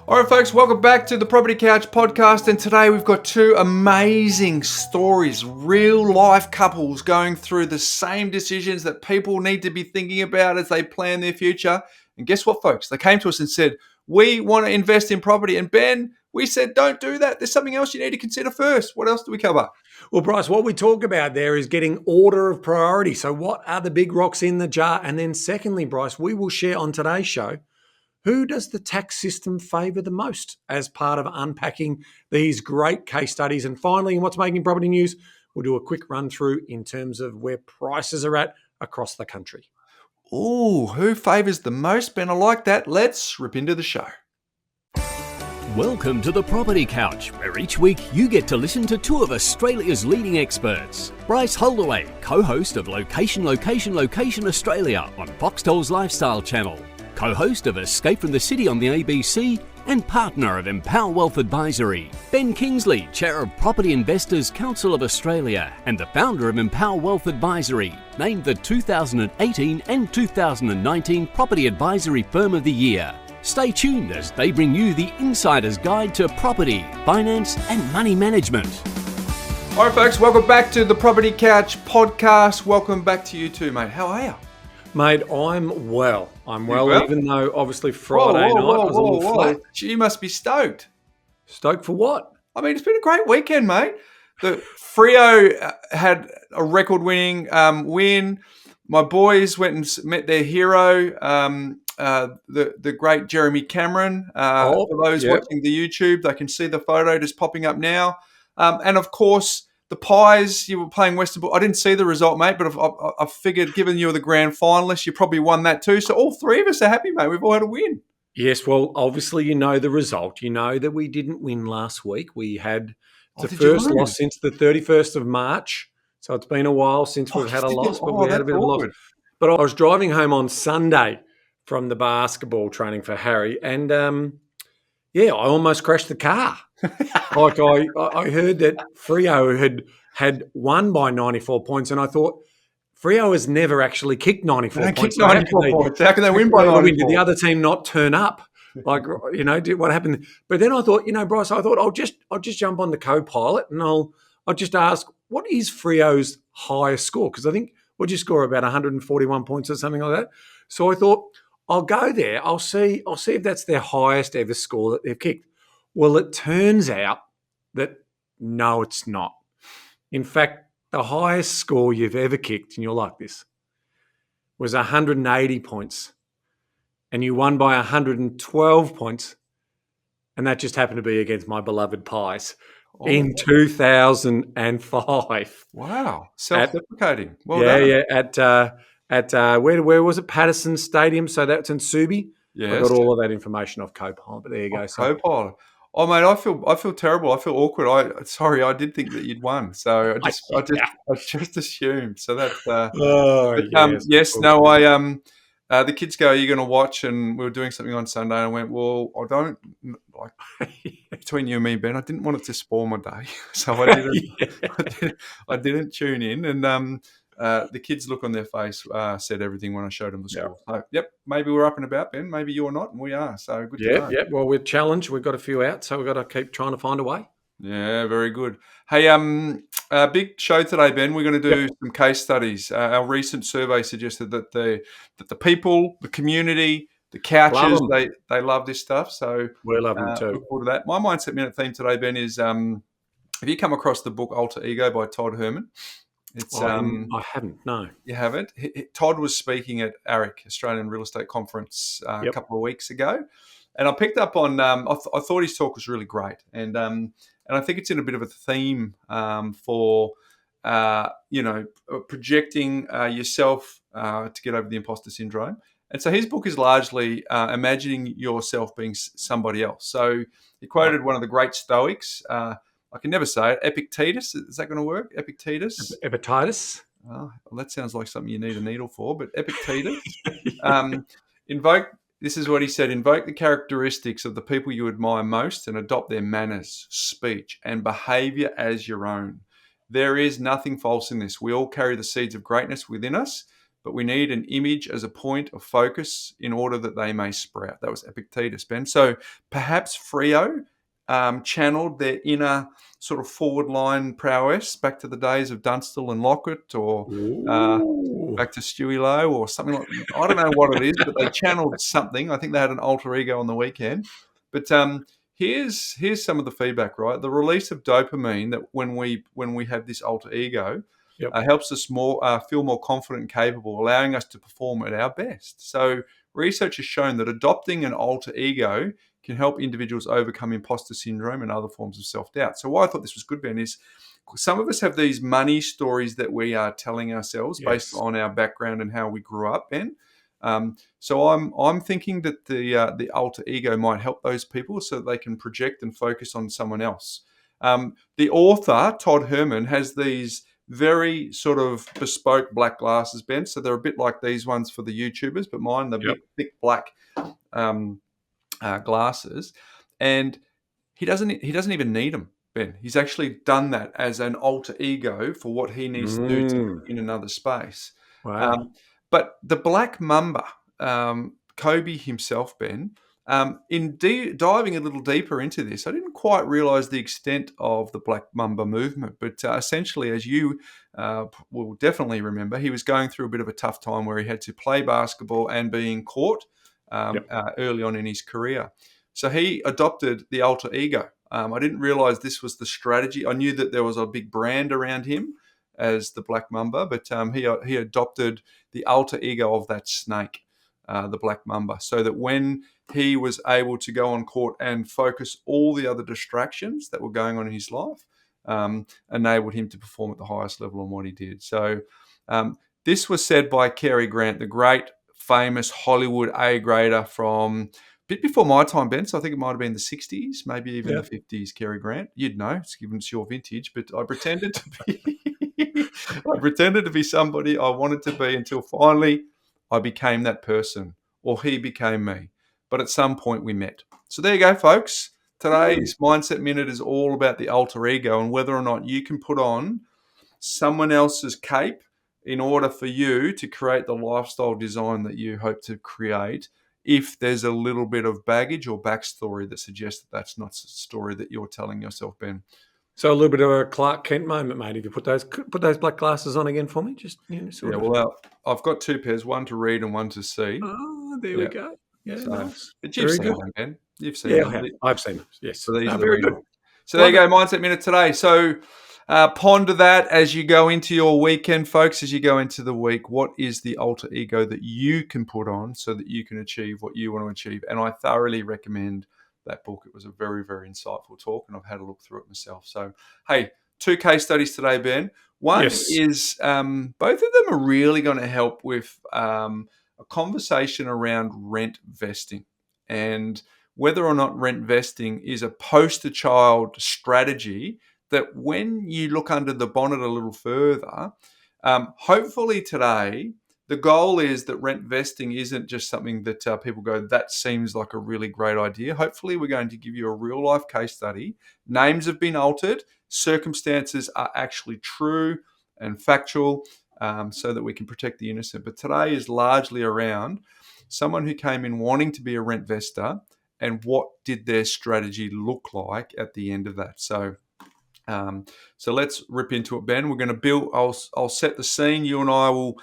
All right, folks, welcome back to the Property Couch podcast. And today we've got two amazing stories, real life couples going through the same decisions that people need to be thinking about as they plan their future. And guess what, folks? They came to us and said, we want to invest in property. And Ben, we said, don't do that. There's something else you need to consider first. What else do we cover? Well, Bryce, what we talk about there is getting order of priority. So what are the big rocks in the jar? And then secondly, Bryce, we will share on today's show, who does the tax system favour the most as part of unpacking these great case studies? And finally, in what's making property news, we'll do a quick run through in terms of where prices are at across the country. Ooh, who favours the most? Ben, I like that. Let's rip into the show. Welcome to the Property Couch, where each week you get to listen to two of Australia's leading experts. Bryce Holdaway, co-host of Location Australia on Foxtel's Lifestyle Channel, co-host of Escape from the City on the ABC, and partner of Empower Wealth Advisory. Ben Kingsley, chair of Property Investors Council of Australia and the founder of Empower Wealth Advisory, named the 2018 and 2019 Property Advisory Firm of the Year. Stay tuned as they bring you the insider's guide to property, finance and money management. All right, folks, welcome back to the Property Couch podcast. Welcome back to you too, mate. How are you? Mate, I'm well, even though obviously Friday night I was a little flat. You must be stoked. Stoked for what? I mean, it's been a great weekend, mate. The Freo had a record-winning win. My boys went and met their hero, the great Jeremy Cameron. For those watching the YouTube, they can see the photo just popping up now. And of course, the Pies, you were playing Western Bull. I didn't see the result, mate, but I figured given you were the grand finalist, you probably won that too. So all three of us are happy, mate. We've all had a win. Yes, well, obviously you know the result. You know that we didn't win last week. We had the first loss since the 31st of March. So it's been a while since we've had a loss, but we had a bit of a loss. But I was driving home on Sunday from the basketball training for Harry, and I almost crashed the car. Like I heard that Freo had won by 94 points, and I thought Freo has never actually kicked 94 points. 94 points. How can they win by 94? Did the other team not turn up? Like, what happened? But then I thought, Bryce, I'll just jump on the co-pilot and I'll just ask, what is Freo's highest score? Because I think we'll just score about 141 points or something like that. So I thought, I'll go there. I'll see if that's their highest ever score that they've kicked. Well, it turns out that no, it's not. In fact, the highest score you've ever kicked, and you're like this, was 180 points. And you won by 112 points. And that just happened to be against my beloved Pies in 2005. Wow. Self-deprecating. At where was it? Patterson Stadium. So that's in Subi. Yes. I got all of that information off Copilot, but there you go. Copilot. Oh, mate, I feel terrible. I feel awkward. I did think that you'd won, so I just assumed. So that's. The kids go, "Are you going to watch?" And we were doing something on Sunday, and I went, "Well, I don't like." Between you and me, Ben, I didn't want it to spoil my day, so I didn't tune in. And the kids' look on their face said everything when I showed them the score. So, maybe we're up and about, Ben. Maybe you're not, and we are. So good to know. Yeah. Well, we're challenged. We've got a few out, so we've got to keep trying to find a way. Yeah, very good. Hey, big show today, Ben. We're going to do some case studies. Our recent survey suggested that the people, the community, the couches, they love this stuff. So we love them too. Look forward to that. My Mindset Minute theme today, Ben, is have you come across the book Alter Ego by Todd Herman? I haven't, no. You haven't? Todd was speaking at ARIC, Australian Real Estate Conference, a couple of weeks ago. And I picked up on, I thought his talk was really great. And I think it's in a bit of a theme for, projecting yourself to get over the imposter syndrome. And so his book is largely imagining yourself being somebody else. So he quoted one of the great Stoics, I can never say it. Epictetus, is that going to work? Epictetus? Epictetus? Oh, well, that sounds like something you need a needle for, but Epictetus. This is what he said, invoke the characteristics of the people you admire most and adopt their manners, speech, and behavior as your own. There is nothing false in this. We all carry the seeds of greatness within us, but we need an image as a point of focus in order that they may sprout. That was Epictetus, Ben. So perhaps Freo channeled their inner sort of forward line prowess back to the days of Dunstall and Lockett, or back to Stewie Lowe, or something like that. I don't know what it is, but they channeled something. I think they had an alter ego on the weekend. But here's some of the feedback, right? The release of dopamine, that when we have this alter ego, helps us feel more confident and capable, allowing us to perform at our best. So research has shown that adopting an alter ego can help individuals overcome imposter syndrome and other forms of self-doubt. So why I thought this was good, Ben, is some of us have these money stories that we are telling ourselves based on our background and how we grew up, Ben. So I'm thinking that the alter ego might help those people so that they can project and focus on someone else. The author, Todd Herman, has these very sort of bespoke black glasses, Ben. So they're a bit like these ones for the YouTubers, but mine, they're big, thick black glasses, and he doesn't even need them, Ben. He's actually done that as an alter ego for what he needs to do in another space. Wow. But the Black Mamba, Kobe himself, Ben, in diving a little deeper into this, I didn't quite realize the extent of the Black Mamba movement. But essentially, as you will definitely remember, he was going through a bit of a tough time where he had to play basketball and being caught early on in his career. So he adopted the alter ego. I didn't realize this was the strategy. I knew that there was a big brand around him as the Black Mamba, but he adopted the alter ego of that snake, the Black Mamba, so that when he was able to go on court and focus all the other distractions that were going on in his life, enabled him to perform at the highest level on what he did. So this was said by Cary Grant, the great famous Hollywood A-grader from a bit before my time, Ben. So I think it might have been the 60s, maybe even the 50s, Cary Grant. You'd know, given it's your vintage, but I pretended to be I pretended to be somebody I wanted to be until finally I became that person, or he became me. But at some point we met. So there you go, folks. Today's Mindset Minute is all about the alter ego and whether or not you can put on someone else's cape in order for you to create the lifestyle design that you hope to create, if there's a little bit of baggage or backstory that suggests that that's not the story that you're telling yourself, Ben. So a little bit of a Clark Kent moment, mate. If you put those black glasses on again for me, just Well, I've got two pairs, one to read and one to see. Oh, there we go. Yeah, so, nice. But you've seen them, Ben. You've seen them. I've seen them. Yes. So these are very good. So there you go, Mindset Minute today. So ponder that as you go into your weekend, folks. As you go into the week, what is the alter ego that you can put on so that you can achieve what you want to achieve? And I thoroughly recommend that book. It was a very, very insightful talk, and I've had a look through it myself. So, hey, 2 case studies today, Ben. One is both of them are really going to help with a conversation around rent vesting and whether or not rent vesting is a poster child strategy that when you look under the bonnet a little further, hopefully today, the goal is that rent vesting isn't just something that people go, that seems like a really great idea. Hopefully, we're going to give you a real life case study. Names have been altered. Circumstances are actually true and factual so that we can protect the innocent. But today is largely around someone who came in wanting to be a rent vestor and what did their strategy look like at the end of that. So let's rip into it, Ben. We're going to build, I'll set the scene. You and I will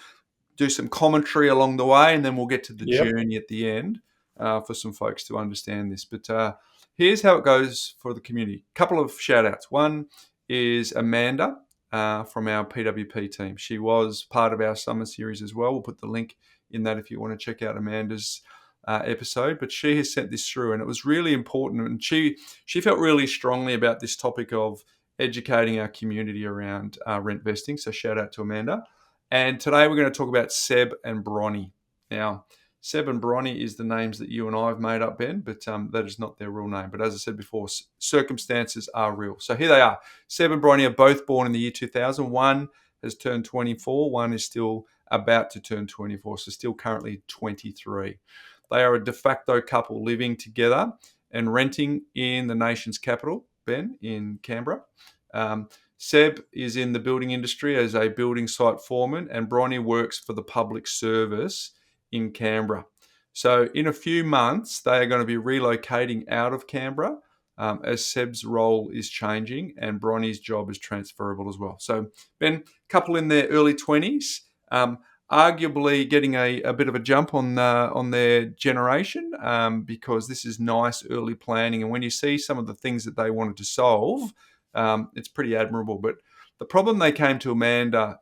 do some commentary along the way, and then we'll get to the journey at the end for some folks to understand this. But here's how it goes for the community. A couple of shout outs. One is Amanda from our PWP team. She was part of our summer series as well. We'll put the link in that if you want to check out Amanda's episode. But she has sent this through, and it was really important. And she felt really strongly about this topic of educating our community around rent vesting. So shout out to Amanda. And today we're going to talk about Seb and Bronnie. Now, Seb and Bronnie is the names that you and I have made up, Ben, but that is not their real name. But as I said before, circumstances are real. So here they are. Seb and Bronnie are both born in the year 2000. One has turned 24. One is still about to turn 24, so still currently 23. They are a de facto couple living together and renting in the nation's capital, Ben, in Canberra. Seb is in the building industry as a building site foreman, and Bronnie works for the public service in Canberra. So in a few months, they are going to be relocating out of Canberra as Seb's role is changing and Bronnie's job is transferable as well. So Ben, couple in their early 20s, arguably getting a bit of a jump on their generation because this is nice early planning. And when you see some of the things that they wanted to solve, it's pretty admirable. But the problem they came to Amanda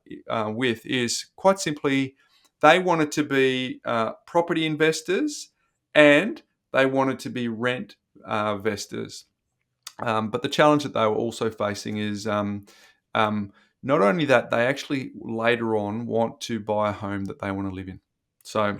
with is quite simply they wanted to be property investors and they wanted to be rent investors. But the challenge that they were also facing is not only that, they actually later on want to buy a home that they want to live in. So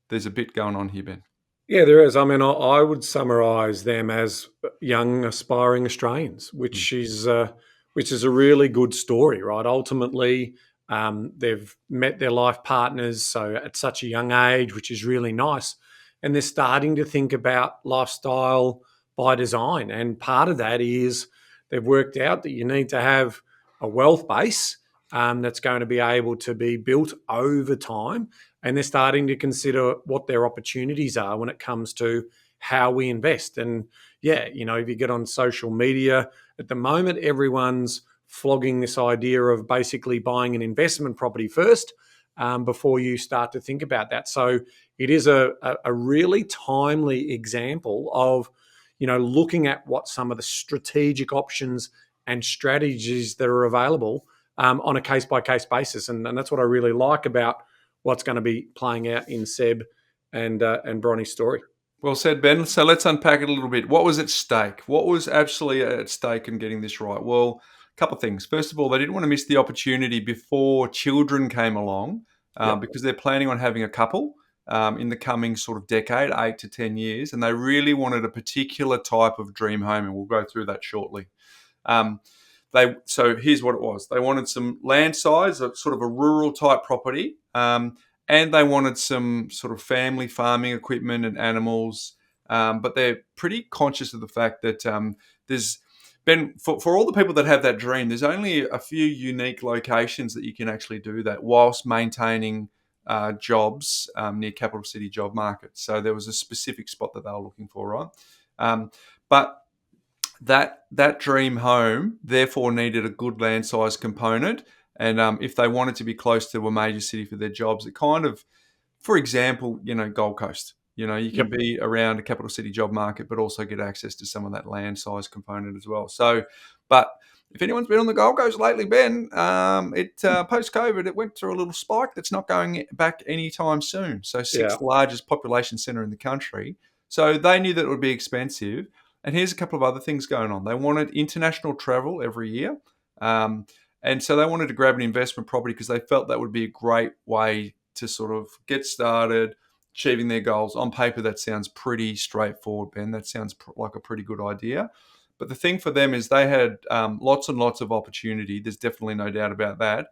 there's a bit going on here, Ben. Yeah, there is. I mean, I would summarise them as young, aspiring Australians, which is a really good story, right? Ultimately, they've met their life partners so at such a young age, which is really nice, and they're starting to think about lifestyle by design. And part of that is they've worked out that you need to have a wealth base that's going to be able to be built over time. And they're starting to consider what their opportunities are when it comes to how we invest. And yeah, you know, if you get on social media at the moment, everyone's flogging this idea of basically buying an investment property first before you start to think about that. So it is a really timely example of, you know, looking at what some of the strategic options and strategies that are available on a case-by-case basis. And that's what I really like about what's going to be playing out in Seb and Bronnie's story. Well said, Ben. So let's unpack it a little bit. What was at stake? What was absolutely at stake in getting this right? Well, a couple of things. First of all, they didn't want to miss the opportunity before children came along because they're planning on having a couple in the coming sort of decade, 8 to 10 years, and they really wanted a particular type of dream home, and we'll go through that shortly. So here's what it was. They wanted some land size, sort of a rural type property, and they wanted some sort of family farming equipment and animals. But they're pretty conscious of the fact that there's been, for all the people that have that dream, there's only a few unique locations that you can actually do that whilst maintaining jobs near capital city job markets. So there was a specific spot that they were looking for, right? But that dream home therefore needed a good land size component. And if they wanted to be close to a major city for their jobs, it kind of, for example, you know, Gold Coast, you know, you can be around a capital city job market, but also get access to some of that land size component as well. So, but if anyone's been on the Gold Coast lately, Ben, post-COVID, it went through a little spike that's not going back anytime soon. So sixth largest population centre in the country. So they knew that it would be expensive. And here's a couple of other things going on. They wanted international travel every year. And so they wanted to grab an investment property because they felt that would be a great way to sort of get started achieving their goals. On paper, that sounds pretty straightforward, Ben. That sounds like a pretty good idea. But the thing for them is they had lots and lots of opportunity. There's definitely no doubt about that.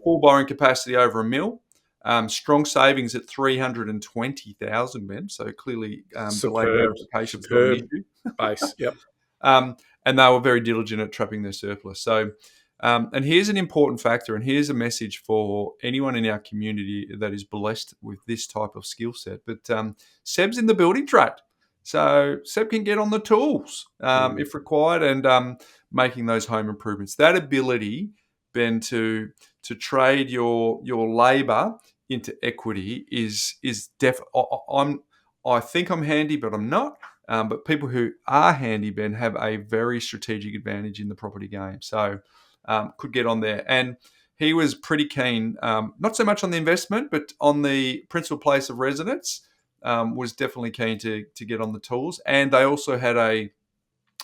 Full borrowing capacity over $1 million. Strong savings at 320,000, Ben. So clearly delayed gratification's not an issue. Base, yep. And they were very diligent at trapping their surplus. So, and here's an important factor, and here's a message for anyone in our community that is blessed with this type of skill set. But Seb's in the building trade. So Seb can get on the tools if required and making those home improvements. That ability, Ben, to trade your labour into equity is I think I'm handy, but I'm not. But people who are handy, Ben, have a very strategic advantage in the property game. So could get on there. And he was pretty keen, not so much on the investment, but on the principal place of residence, was definitely keen to get on the tools. And they also had a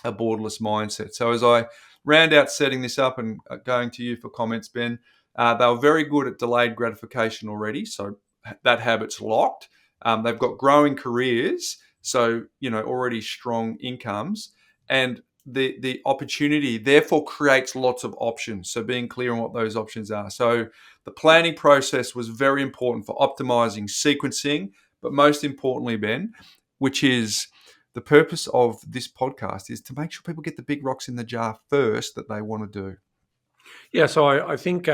borderless mindset. So as I round out setting this up and going to you for comments, Ben, they were very good at delayed gratification already. So that habit's locked. They've got growing careers. So, you know, already strong incomes, and the opportunity therefore creates lots of options. So being clear on what those options are. So the planning process was very important for optimizing sequencing, but most importantly, Ben, which is the purpose of this podcast, is to make sure people get the big rocks in the jar first that they want to do. Yeah, so I think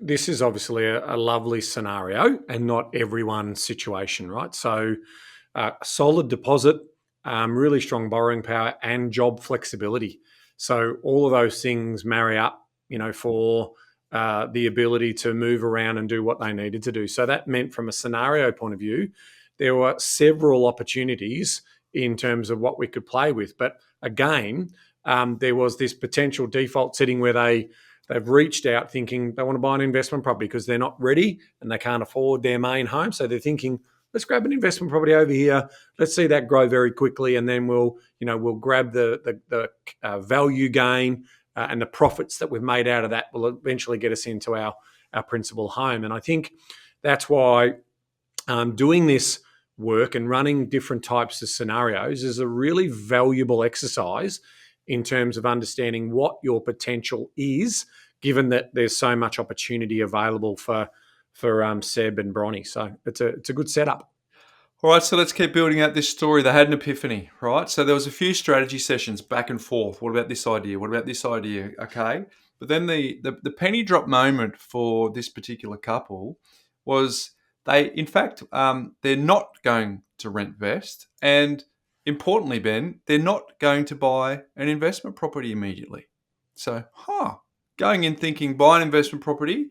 this is obviously a lovely scenario and not everyone's situation, right? So a solid deposit, really strong borrowing power, and job flexibility. So all of those things marry up, for the ability to move around and do what they needed to do. So that meant, from a scenario point of view, there were several opportunities in terms of what we could play with. But again, there was this potential default setting where they've reached out thinking they want to buy an investment property because they're not ready and they can't afford their main home. So they're thinking, let's grab an investment property over here. Let's see that grow very quickly, and then we'll grab the value gain and the profits that we've made out of that will eventually get us into our principal home. And I think that's why doing this work and running different types of scenarios is a really valuable exercise in terms of understanding what your potential is, given that there's so much opportunity available for Seb and Bronnie. So it's a good setup. All right, so let's keep building out this story. They had an epiphany, right? So there was a few strategy sessions back and forth. What about this idea? What about this idea? Okay. But then the penny drop moment for this particular couple was in fact, they're not going to rentvest. And importantly, Ben, they're not going to buy an investment property immediately. So, going in thinking buy an investment property,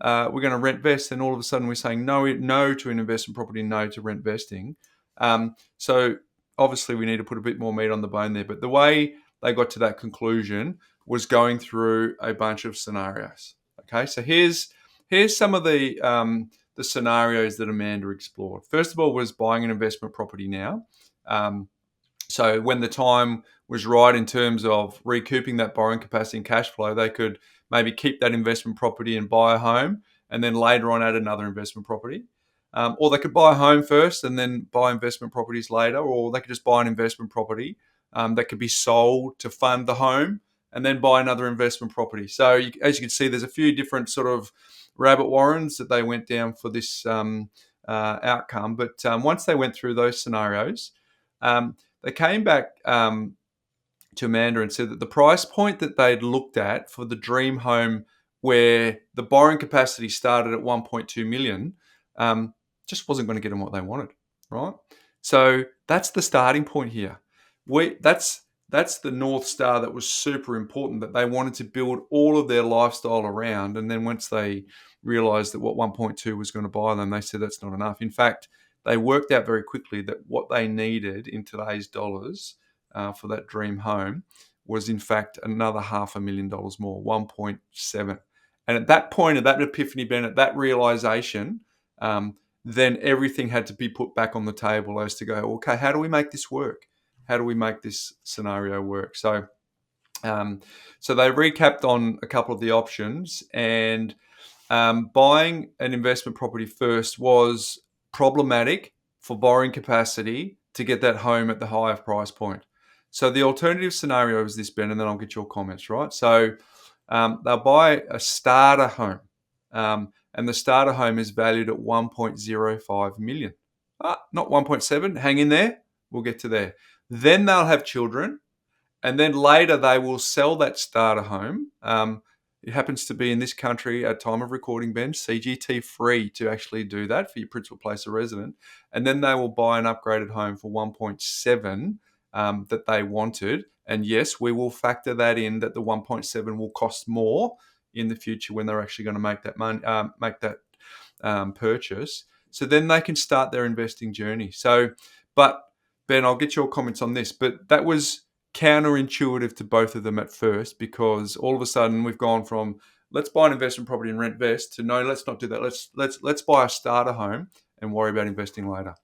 we're going to rentvest, and all of a sudden we're saying no to an investment property, no to rentvesting. So obviously we need to put a bit more meat on the bone there. But the way they got to that conclusion was going through a bunch of scenarios. Okay, so here's some of the scenarios that Amanda explored. First of all was buying an investment property now. So when the time was right in terms of recouping that borrowing capacity and cash flow, they could maybe keep that investment property and buy a home, and then later on add another investment property. Or they could buy a home first and then buy investment properties later, or they could just buy an investment property that could be sold to fund the home and then buy another investment property. So as you can see, there's a few different sort of rabbit warrens that they went down for this outcome. But once they went through those scenarios, they came back to Amanda and said that the price point that they'd looked at for the dream home, where the borrowing capacity started at 1.2 million, just wasn't going to get them what they wanted, right? So that's the starting point here. That's the North Star that was super important, that they wanted to build all of their lifestyle around. And then once they realized that what 1.2 was going to buy them, they said that's not enough. In fact, they worked out very quickly that what they needed in today's dollars for that dream home was in fact another $500,000 more, 1.7. And at that point, at that epiphany, Ben, at that realization, then everything had to be put back on the table as to go, okay, how do we make this work? How do we make this scenario work? So they recapped on a couple of the options, and buying an investment property first was problematic for borrowing capacity to get that home at the higher price point. So the alternative scenario is this, Ben, and then I'll get your comments, right? So they'll buy a starter home, and the starter home is valued at 1.05 million. Not 1.7, hang in there, we'll get to there. Then they'll have children, and then later they will sell that starter home. It happens to be in this country at time of recording, Ben, CGT free to actually do that for your principal place of residence. And then they will buy an upgraded home for 1.7 that they wanted. And yes, we will factor that in, that the 1.7 will cost more in the future when they're actually going to make that money, purchase. So then they can start their investing journey. So, but Ben, I'll get your comments on this, but that was counterintuitive to both of them at first, because all of a sudden we've gone from let's buy an investment property and rentvest to no, let's not do that. Let's buy a starter home and worry about investing later.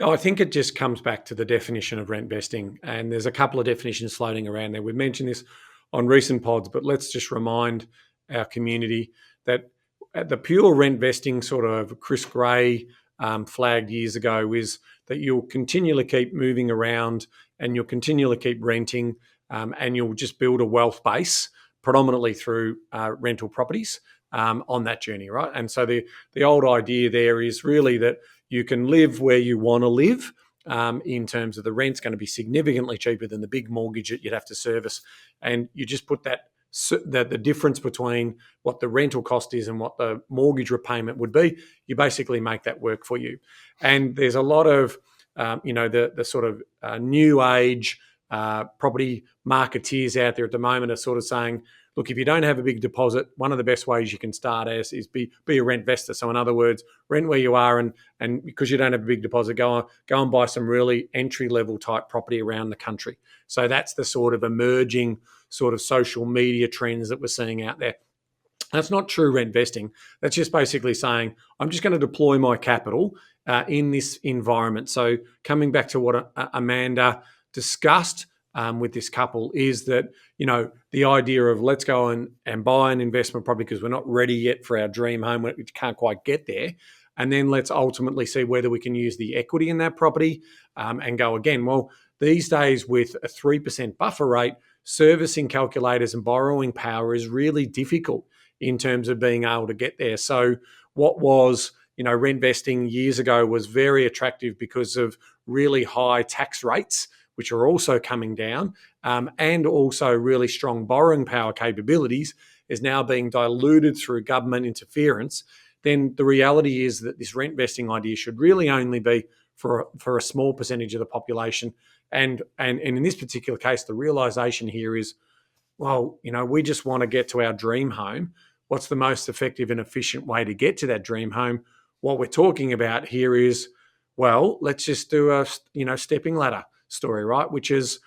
I think it just comes back to the definition of rentvesting, and there's a couple of definitions floating around there. We've mentioned this on recent pods, but let's just remind our community that the pure rentvesting sort of Chris Gray flagged years ago is that you'll continually keep moving around and you'll continually keep renting, and you'll just build a wealth base predominantly through rental properties on that journey, right? And so the old idea there is really that you can live where you want to live. In terms of the rent's going to be significantly cheaper than the big mortgage that you'd have to service, and you just put that that the difference between what the rental cost is and what the mortgage repayment would be, you basically make that work for you. And there's a lot of, the sort of new age property marketeers out there at the moment are sort of saying, look, if you don't have a big deposit, one of the best ways you can start as is be a rentvestor. So in other words, rent where you are, and because you don't have a big deposit, go and buy some really entry level type property around the country. So that's the sort of emerging sort of social media trends that we're seeing out there. That's not true rentvesting. That's just basically saying, I'm just going to deploy my capital in this environment. So coming back to what Amanda discussed with this couple is that, the idea of let's go and buy an investment property because we're not ready yet for our dream home, we can't quite get there. And then let's ultimately see whether we can use the equity in that property and go again. Well, these days with a 3% buffer rate, servicing calculators and borrowing power is really difficult in terms of being able to get there. So what was, rentvesting years ago was very attractive because of really high tax rates, which are also coming down, and also really strong borrowing power capabilities, is now being diluted through government interference. Then the reality is that this rentvesting idea should really only be for a small percentage of the population. And in this particular case, the realization here is, well, we just want to get to our dream home. What's the most effective and efficient way to get to that dream home? What we're talking about here is, well, let's just do a stepping ladder story, right? Which is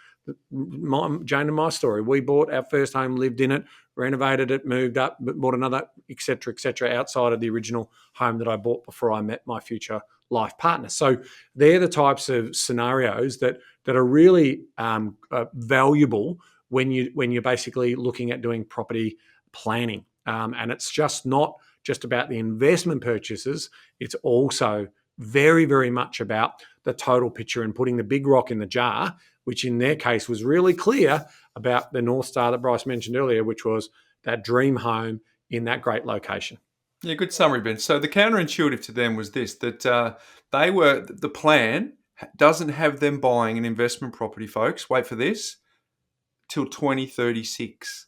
Jane and my story. We bought our first home, lived in it, renovated it, moved up, bought another, et cetera, outside of the original home that I bought before I met my future life partner. So they're the types of scenarios that are really valuable when you're basically looking at doing property planning. And it's just not just about the investment purchases. It's also very, very much about the total picture and putting the big rock in the jar, which in their case was really clear about the North Star that Bryce mentioned earlier, which was that dream home in that great location. Yeah, good summary, Ben. So the counterintuitive to them was this, that the plan doesn't have them buying an investment property, folks, wait for this, till 2036.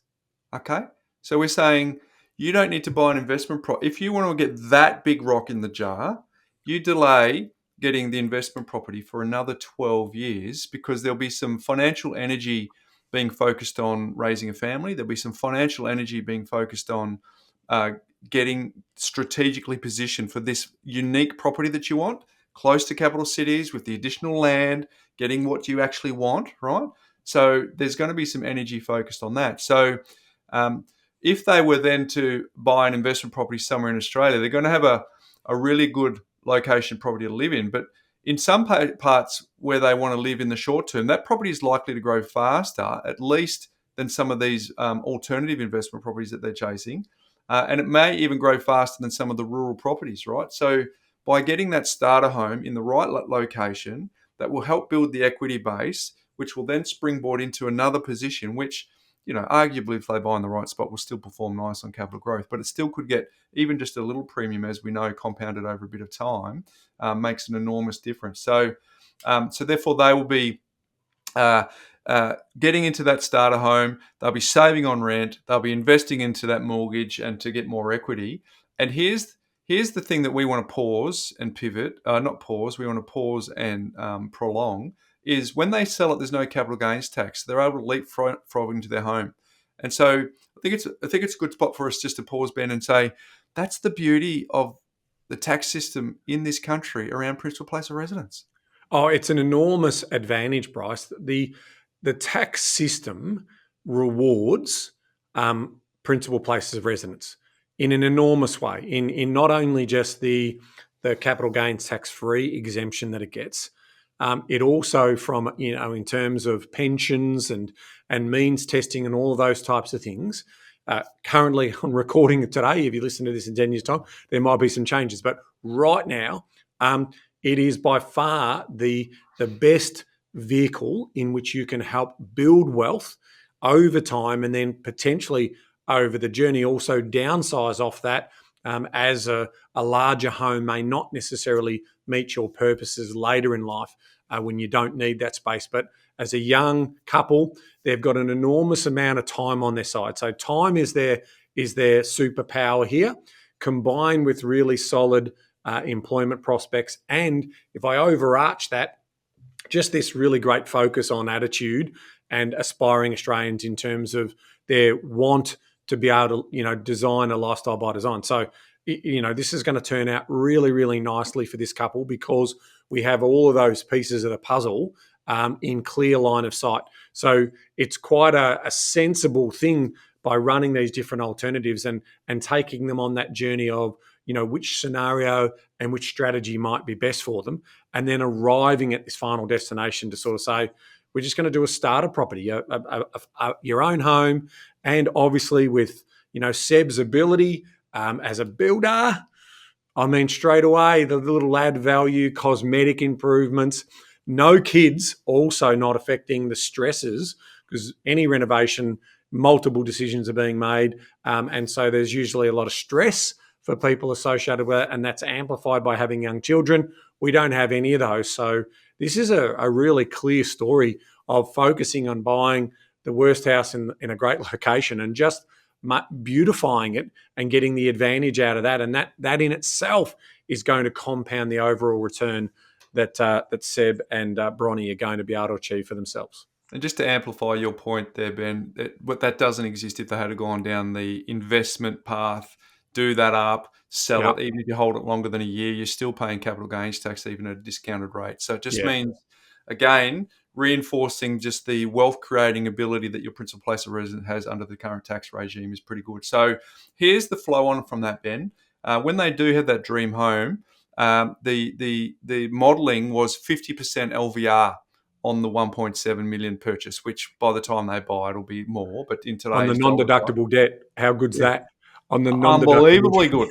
Okay? So we're saying you don't need to buy an investment property. If you want to get that big rock in the jar, you delay getting the investment property for another 12 years because there'll be some financial energy being focused on raising a family. There'll be some financial energy being focused on getting strategically positioned for this unique property that you want, close to capital cities with the additional land, getting what you actually want, right? So there's going to be some energy focused on that. So if they were then to buy an investment property somewhere in Australia, they're going to have a really good location property to live in. But in some parts where they want to live in the short term, that property is likely to grow faster, at least than some of these alternative investment properties that they're chasing. And it may even grow faster than some of the rural properties, right? So by getting that starter home in the right location, that will help build the equity base, which will then springboard into another position, which, arguably if they buy in the right spot, will still perform nice on capital growth, but it still could get even just a little premium, as we know, compounded over a bit of time, makes an enormous difference. So therefore they will be getting into that starter home, they'll be saving on rent, they'll be investing into that mortgage and to get more equity. And here's the thing that we want to pause and pivot, we want to pause and prolong, is when they sell it, there's no capital gains tax. They're able to leapfrog into their home. And so I think it's a good spot for us just to pause, Ben, and say, that's the beauty of the tax system in this country around principal place of residence. Oh, it's an enormous advantage, Bryce. The tax system rewards principal places of residence in an enormous way, in not only just the capital gains tax-free exemption that it gets, it also from, in terms of pensions and means testing and all of those types of things. Currently on recording today, if you listen to this in 10 years' time, there might be some changes. But right now, it is by far the best vehicle in which you can help build wealth over time and then potentially over the journey also downsize off that as a larger home may not necessarily meet your purposes later in life when you don't need that space. But as a young couple, they've got an enormous amount of time on their side. So time is their superpower here, combined with really solid employment prospects. And if I overarch that, just this really great focus on attitude and aspiring Australians in terms of their want to be able to, design a lifestyle by design. So, this is going to turn out really, really nicely for this couple because we have all of those pieces of the puzzle in clear line of sight. So it's quite a sensible thing by running these different alternatives and taking them on that journey of, which scenario and which strategy might be best for them, and then arriving at this final destination to sort of say, we're just going to do a starter property, your own home, and obviously with, Seb's ability as a builder, I mean, straight away, the little add value, cosmetic improvements, no kids, also not affecting the stresses, because any renovation, multiple decisions are being made. And so there's usually a lot of stress for people associated with it, and that's amplified by having young children. We don't have any of those. So this is a really clear story of focusing on buying the worst house in a great location and just beautifying it and getting the advantage out of that. And that in itself is going to compound the overall return that Seb and Bronnie are going to be able to achieve for themselves. And just to amplify your point there, Ben, that doesn't exist if they had gone down the investment path, do that up, sell it. Even if you hold it longer than a year, you're still paying capital gains tax, even at a discounted rate. So it just means, again, reinforcing just the wealth creating ability that your principal place of residence has under the current tax regime is pretty good. So here's the flow on from that, Ben. When they do have that dream home, the modelling was 50% LVR on the 1.7 million purchase, which by the time they buy, it'll be more. But in today's on the non-deductible debt, how good's that? On the unbelievably good.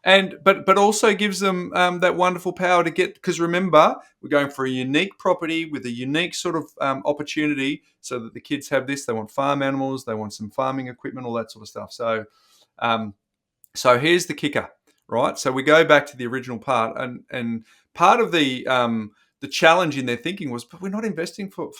And but also gives them that wonderful power to get, because remember, we're going for a unique property with a unique sort of opportunity, so that the kids have this. They want farm animals, they want some farming equipment, all that sort of stuff. So, so here's the kicker, right? So we go back to the original part, and part of the challenge in their thinking was, but we're not investing for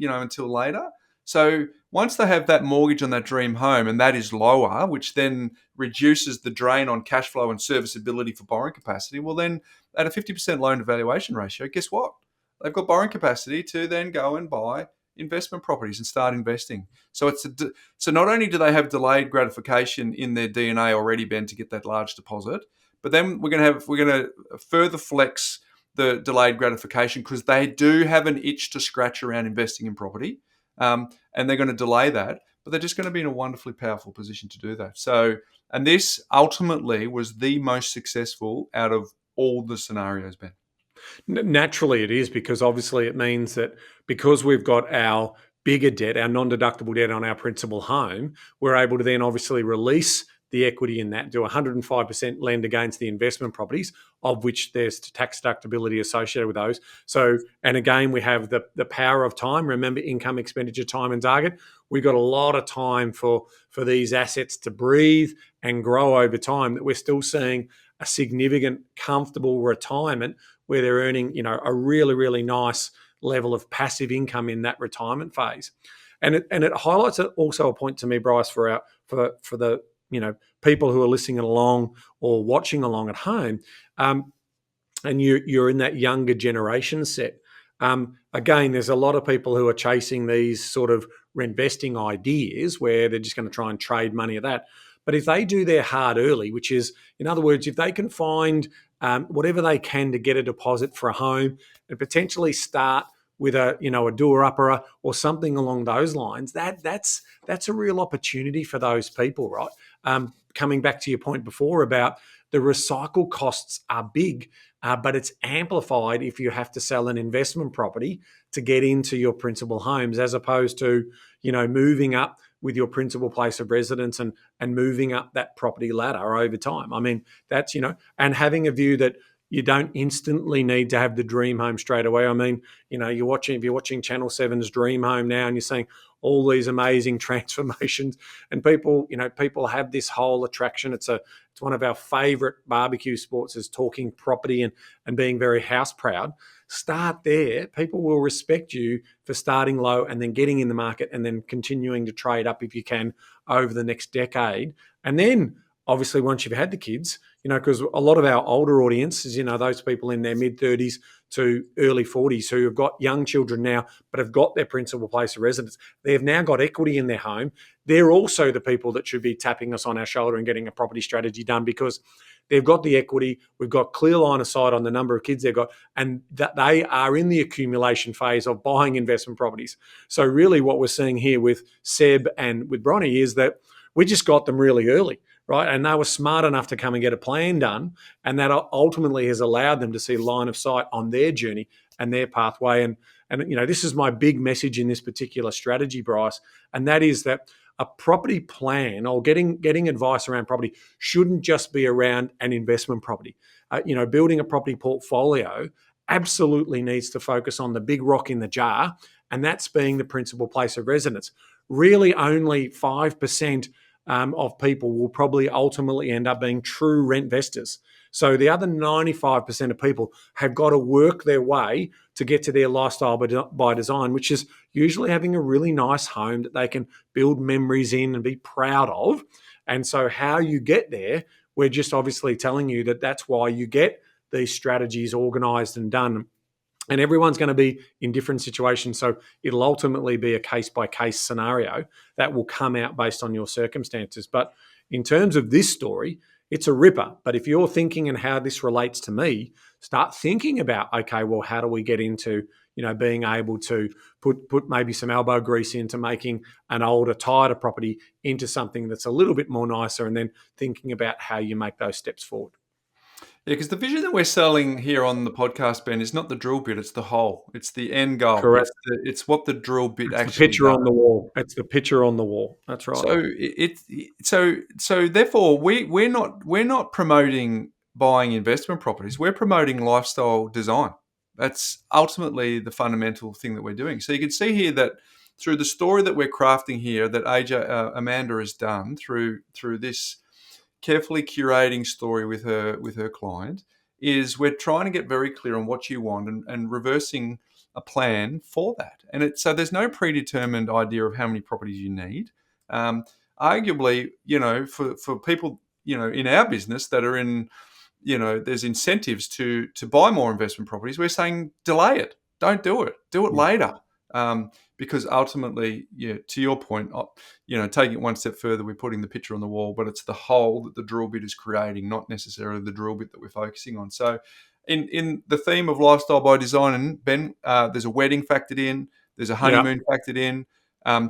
until later. So once they have that mortgage on that dream home, and that is lower, which then reduces the drain on cash flow and serviceability for borrowing capacity, well then at a 50% loan to valuation ratio, guess what? They've got borrowing capacity to then go and buy investment properties and start investing. So so not only do they have delayed gratification in their DNA already, Ben, to get that large deposit, but then we're going to further flex the delayed gratification because they do have an itch to scratch around investing in property. And they're going to delay that, but they're just going to be in a wonderfully powerful position to do that. So, and this ultimately was the most successful out of all the scenarios, Ben. Naturally it is, because obviously it means that because we've got our bigger debt, our non-deductible debt on our principal home, we're able to then obviously release the equity in that, do 105% lend against the investment properties, of which there's tax deductibility associated with those. So, and again, we have the power of time. Remember, income, expenditure, time, and target. We've got a lot of time for these assets to breathe and grow over time, that we're still seeing a significant, comfortable retirement where they're earning, a really, really nice level of passive income in that retirement phase. And it highlights also a point to me, Bryce, for the people who are listening along or watching along at home, and you're in that younger generation set. Again, there's a lot of people who are chasing these sort of rentvesting ideas where they're just going to try and trade money at that. But if they do their hard early, which is, in other words, if they can find whatever they can to get a deposit for a home and potentially start with a doer-upper or something along those lines, that's a real opportunity for those people, right? Coming back to your point before about the recycle costs are big, but it's amplified if you have to sell an investment property to get into your principal homes, as opposed to, moving up with your principal place of residence and moving up that property ladder over time. I mean, that's, and having a view that you don't instantly need to have the dream home straight away. I mean, if you're watching Channel 7's Dream Home now and you're seeing all these amazing transformations, and people have this whole attraction. It's one of our favorite barbecue sports, is talking property and being very house proud. Start there. People will respect you for starting low and then getting in the market and then continuing to trade up if you can over the next decade. And then obviously once you've had the kids, because a lot of our older audiences, those people in their mid-30s to early 40s who have got young children now but have got their principal place of residence, they have now got equity in their home. They're also the people that should be tapping us on our shoulder and getting a property strategy done, because they've got the equity, we've got clear line of sight on the number of kids they've got, and that they are in the accumulation phase of buying investment properties. So really what we're seeing here with Seb and with Bronnie is that we just got them really early, right? And they were smart enough to come and get a plan done, and that ultimately has allowed them to see line of sight on their journey and their pathway. And this is my big message in this particular strategy, Bryce, and that is that a property plan or getting advice around property shouldn't just be around an investment property. Building a property portfolio absolutely needs to focus on the big rock in the jar, and that's being the principal place of residence. Really, only 5% of people will probably ultimately end up being true rent investors. So the other 95% of people have got to work their way to get to their lifestyle by design, which is usually having a really nice home that they can build memories in and be proud of. And so how you get there, we're just obviously telling you that that's why you get these strategies organised and done. And everyone's going to be in different situations. So it'll ultimately be a case-by-case scenario that will come out based on your circumstances. But in terms of this story, it's a ripper. But if you're thinking and how this relates to me, start thinking about, okay, well, how do we get into, being able to put maybe some elbow grease into making an older, tighter property into something that's a little bit more nicer, and then thinking about how you make those steps forward. Yeah, because the vision that we're selling here on the podcast, Ben, is not the drill bit; it's the hole. It's the end goal. Correct. It's what the drill bit it's actually the picture does. on the wall. It's the picture on the wall. That's right. So therefore we're not promoting buying investment properties. We're promoting lifestyle design. That's ultimately the fundamental thing that we're doing. So you can see here that through the story that we're crafting here, that Amanda has done through this carefully curating story with her client, is we're trying to get very clear on what you want and reversing a plan for that. And so there's no predetermined idea of how many properties you need. Arguably, for people, in our business that are in, there's incentives to buy more investment properties. We're saying delay it. Don't do it. Do it later. Because ultimately, to your point, taking it one step further, we're putting the picture on the wall, but it's the hole that the drill bit is creating, not necessarily the drill bit that we're focusing on. So in the theme of lifestyle by design, and Ben, there's a wedding factored in, there's a honeymoon factored in.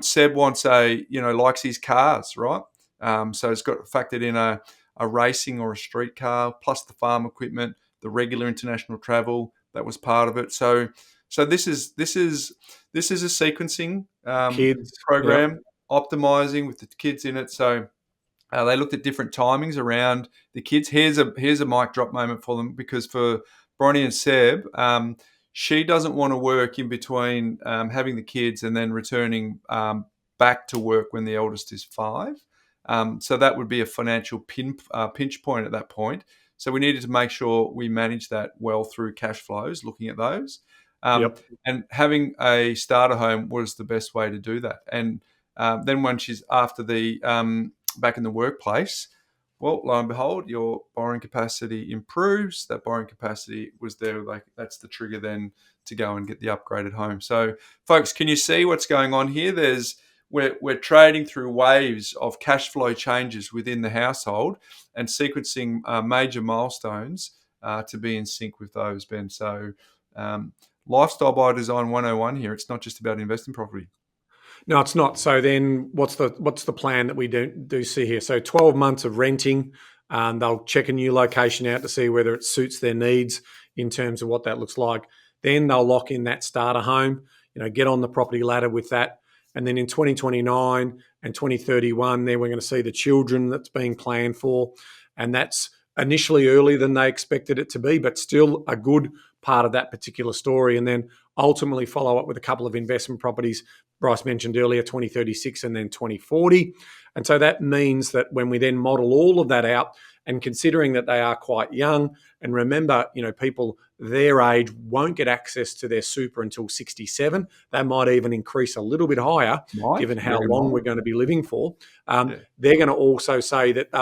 Seb wants likes his cars, right? So it's got factored in a racing or a street car, plus the farm equipment, the regular international travel, that was part of it. So this is a sequencing Kids program, optimizing with the kids in it. So they looked at different timings around the kids. Here's a mic drop moment for them, because for Bronnie and Seb, she doesn't want to work in between having the kids and then returning back to work when the eldest is 5. So that would be a financial pinch point at that point. So we needed to make sure we manage that well through cash flows, looking at those. And having a starter home was the best way to do that. And then when she's after the back in the workplace, well, lo and behold, your borrowing capacity improves. That borrowing capacity was there. That's the trigger then to go and get the upgraded home. So, folks, can you see what's going on here? We're trading through waves of cash flow changes within the household and sequencing major milestones to be in sync with those, Ben. So lifestyle by design 101 here. It's not just about investing property. No, it's not. So then what's the plan that we do see here? So 12 months of renting. They'll check a new location out to see whether it suits their needs in terms of what that looks like. Then they'll lock in that starter home, get on the property ladder with that. And then in 2029 and 2031, then we're going to see the children that's being planned for. And that's initially earlier than they expected it to be, but still a good part of that particular story. And then ultimately follow up with a couple of investment properties. Bryce mentioned earlier, 2036 and then 2040. And so that means that when we then model all of that out, and considering that they are quite young, and remember, people their age won't get access to their super until 67. They might even increase a little bit higher, given how long we're going to be living for. They're going to also say that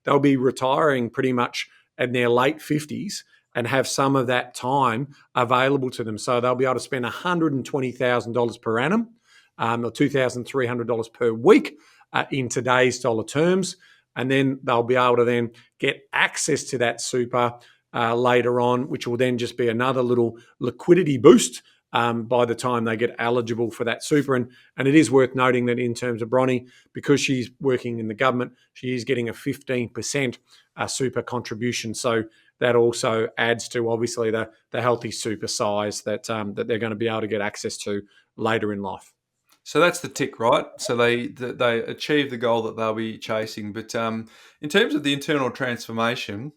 they'll be retiring pretty much in their late 50s and have some of that time available to them. So they'll be able to spend $120,000 per annum, or $2,300 per week in today's dollar terms. And then they'll be able to then get access to that super later on, which will then just be another little liquidity boost by the time they get eligible for that super. And it is worth noting that in terms of Bronnie, because she's working in the government, she is getting a 15% super contribution. So that also adds to obviously the healthy super size that they're going to be able to get access to later in life. So that's the tick, right? So they achieve the goal that they'll be chasing. But in terms of the internal transformation,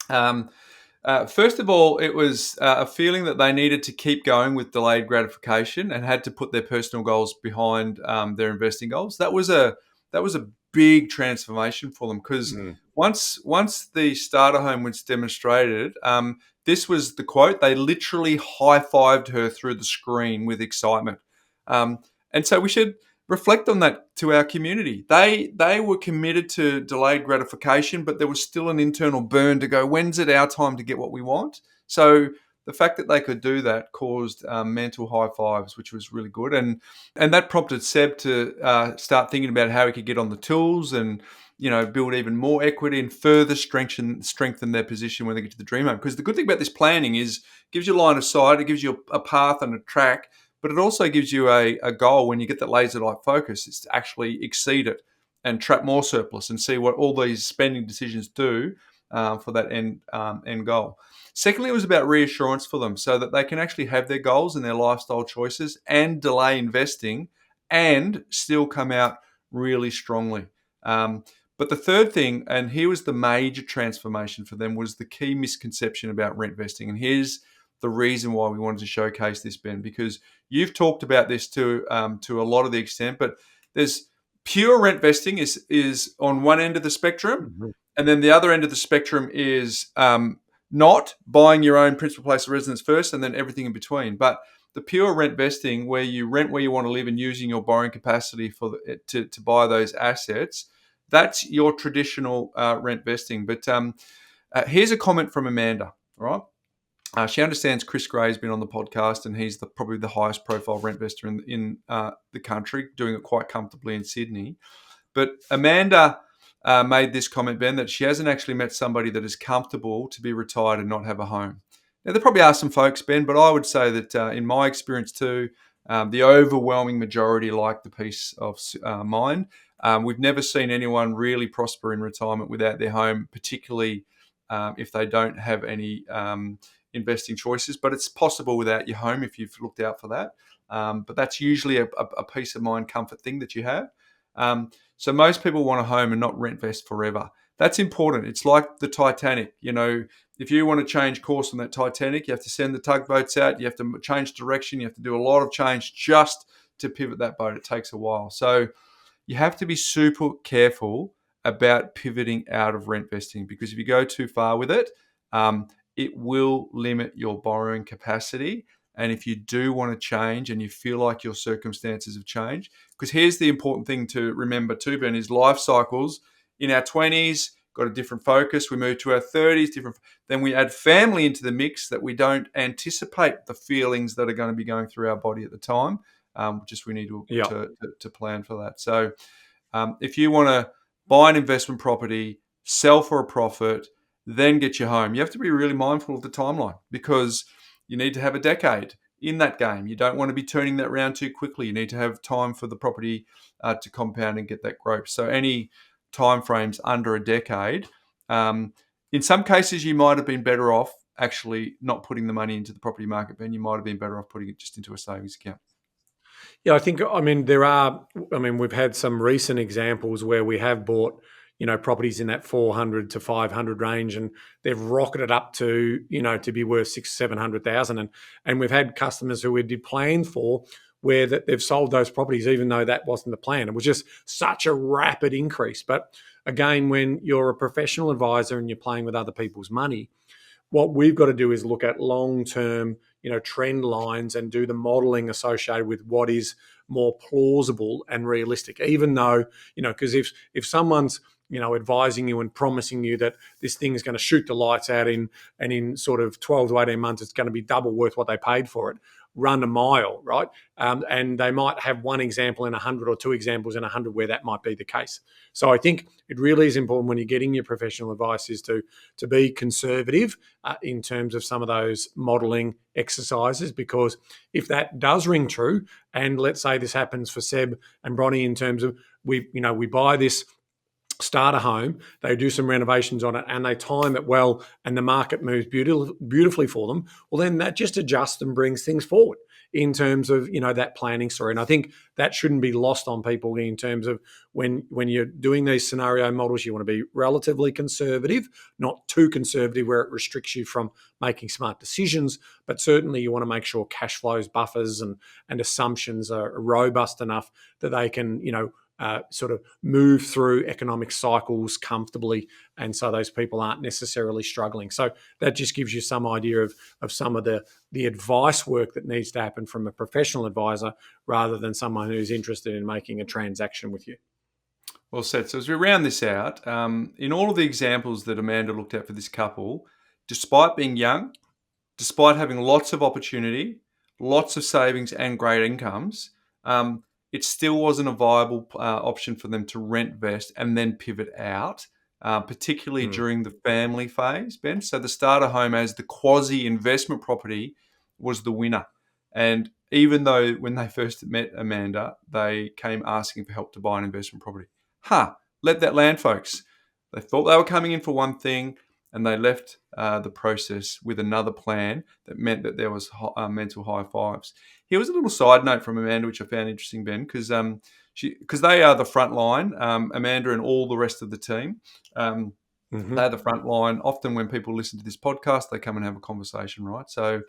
first of all, it was a feeling that they needed to keep going with delayed gratification and had to put their personal goals behind their investing goals. That was a big transformation for them because once the starter home was demonstrated, this was the quote. They literally high-fived her through the screen with excitement. And so we should reflect on that to our community. They were committed to delayed gratification, but there was still an internal burn to go, when's it our time to get what we want? So the fact that they could do that caused mental high fives, which was really good. And that prompted Seb to start thinking about how he could get on the tools and, build even more equity and further strengthen their position when they get to the dream home. Because the good thing about this planning is it gives you line of sight, it gives you a path and a track, but it also gives you a goal when you get that laser-like focus. It's to actually exceed it and trap more surplus and see what all these spending decisions do for that end goal. Secondly, it was about reassurance for them so that they can actually have their goals and their lifestyle choices and delay investing and still come out really strongly. But the third thing, and here was the major transformation for them, was the key misconception about rent vesting. And here's the reason why we wanted to showcase this, Ben, because you've talked about this to a lot of the extent, but there's pure rent vesting is on one end of the spectrum, and then the other end of the spectrum is not buying your own principal place of residence first, and then everything in between. But the pure rent vesting, where you rent where you want to live and using your borrowing capacity to buy those assets, that's your traditional rent vesting. But here's a comment from Amanda. All right. She understands Chris Gray's been on the podcast and he's probably the highest profile rent investor in the country, doing it quite comfortably in Sydney. But Amanda made this comment, Ben, that she hasn't actually met somebody that is comfortable to be retired and not have a home. Now, there probably are some folks, Ben, but I would say that in my experience too, the overwhelming majority like the peace of mind. We've never seen anyone really prosper in retirement without their home, particularly if they don't have any investing choices, but it's possible without your home if you've looked out for that. But that's usually a peace of mind comfort thing that you have. So most people want a home and not rent vest forever. That's important. It's like the Titanic. If you want to change course on that Titanic, you have to send the tugboats out. You have to change direction. You have to do a lot of change just to pivot that boat. It takes a while. So you have to be super careful about pivoting out of rent vesting, because if you go too far with it, it will limit your borrowing capacity. And if you do want to change and you feel like your circumstances have changed, because here's the important thing to remember too, Ben, is life cycles. In our 20s, got a different focus. We move to our 30s, different. Then we add family into the mix that we don't anticipate the feelings that are going to be going through our body at the time. Just we need to plan for that. So if you want to buy an investment property, sell for a profit, then get your home, you have to be really mindful of the timeline, because you need to have a decade in that game. You don't want to be turning that around too quickly. You need to have time for the property to compound and get that growth. So any timeframes under a decade, in some cases you might have been better off actually not putting the money into the property market, Ben. You might have been better off putting it just into a savings account. Yeah, we've had some recent examples where we have bought, properties in that 400 to 500 range, and they've rocketed up to, to be worth 600,000-700,000. And we've had customers who we did plan for where that they've sold those properties, even though that wasn't the plan. It was just such a rapid increase. But again, when you're a professional advisor and you're playing with other people's money, what we've got to do is look at long-term, trend lines and do the modeling associated with what is more plausible and realistic. Even though, because if someone's, advising you and promising you that this thing is going to shoot the lights out in sort of 12 to 18 months, it's going to be double worth what they paid for it, run a mile, right? And they might have one example in 100 or two examples in 100 where that might be the case. So I think it really is important when you're getting your professional advice is to be conservative in terms of some of those modelling exercises, because if that does ring true, and let's say this happens for Seb and Bronnie in terms of we buy this starter home, they do some renovations on it and they time it well and the market moves beautifully for them, well, then that just adjusts and brings things forward in terms of, that planning story. And I think that shouldn't be lost on people in terms of when you're doing these scenario models, you want to be relatively conservative, not too conservative where it restricts you from making smart decisions, but certainly you want to make sure cash flows, buffers and assumptions are robust enough that they can, sort of move through economic cycles comfortably, and so those people aren't necessarily struggling. So that just gives you some idea of some of the advice work that needs to happen from a professional advisor rather than someone who's interested in making a transaction with you. Well said. So as we round this out, in all of the examples that Amanda looked at for this couple, despite being young, despite having lots of opportunity, lots of savings and great incomes, it still wasn't a viable option for them to rent vest and then pivot out, particularly during the family phase, Ben. So the starter home as the quasi-investment property was the winner. And even though when they first met Amanda, they came asking for help to buy an investment property. Let that land, folks. They thought they were coming in for one thing, and they left the process with another plan that meant that there was mental high fives. Here was a little side note from Amanda, which I found interesting, Ben, because they are the front line, Amanda and all the rest of the team. They're the front line. Often when people listen to this podcast, they come and have a conversation, right? So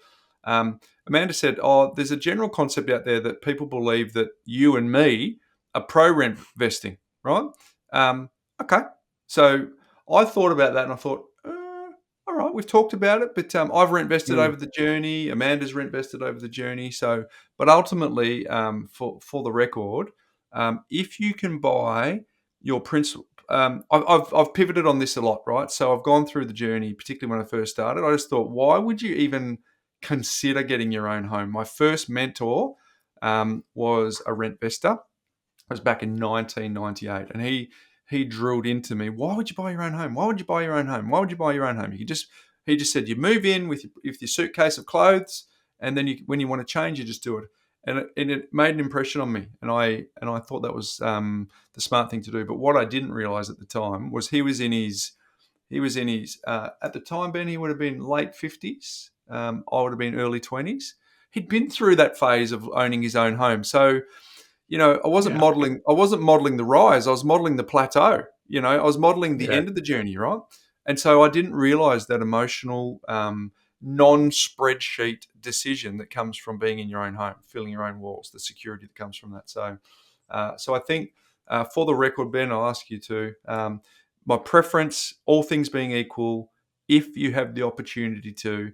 Amanda said, there's a general concept out there that people believe that you and me are pro-rent vesting, right? Okay. So I thought about that and I thought, all right, we've talked about it, but I've rent vested over the journey. Amanda's rent vested over the journey. So, but ultimately, for the record, if you can buy your principal, I've pivoted on this a lot, right? So I've gone through the journey, particularly when I first started. I just thought, why would you even consider getting your own home? My first mentor was a rent vester. It was back in 1998, and he drilled into me, why would you buy your own home? Why would you buy your own home? Why would you buy your own home? He just said, you move in with your suitcase of clothes, and then when you want to change, you just do it. And it made an impression on me, and I thought that was the smart thing to do. But what I didn't realize at the time was he was in his at the time, Ben, he would have been late 50s. I would have been early 20s. He'd been through that phase of owning his own home, so. I wasn't modeling the rise. I was modeling the plateau. I was modeling the end of the journey, right? And so I didn't realize that emotional, non-spreadsheet decision that comes from being in your own home, filling your own walls, the security that comes from that. So I think for the record, Ben, I'll ask you to, my preference, all things being equal, if you have the opportunity to,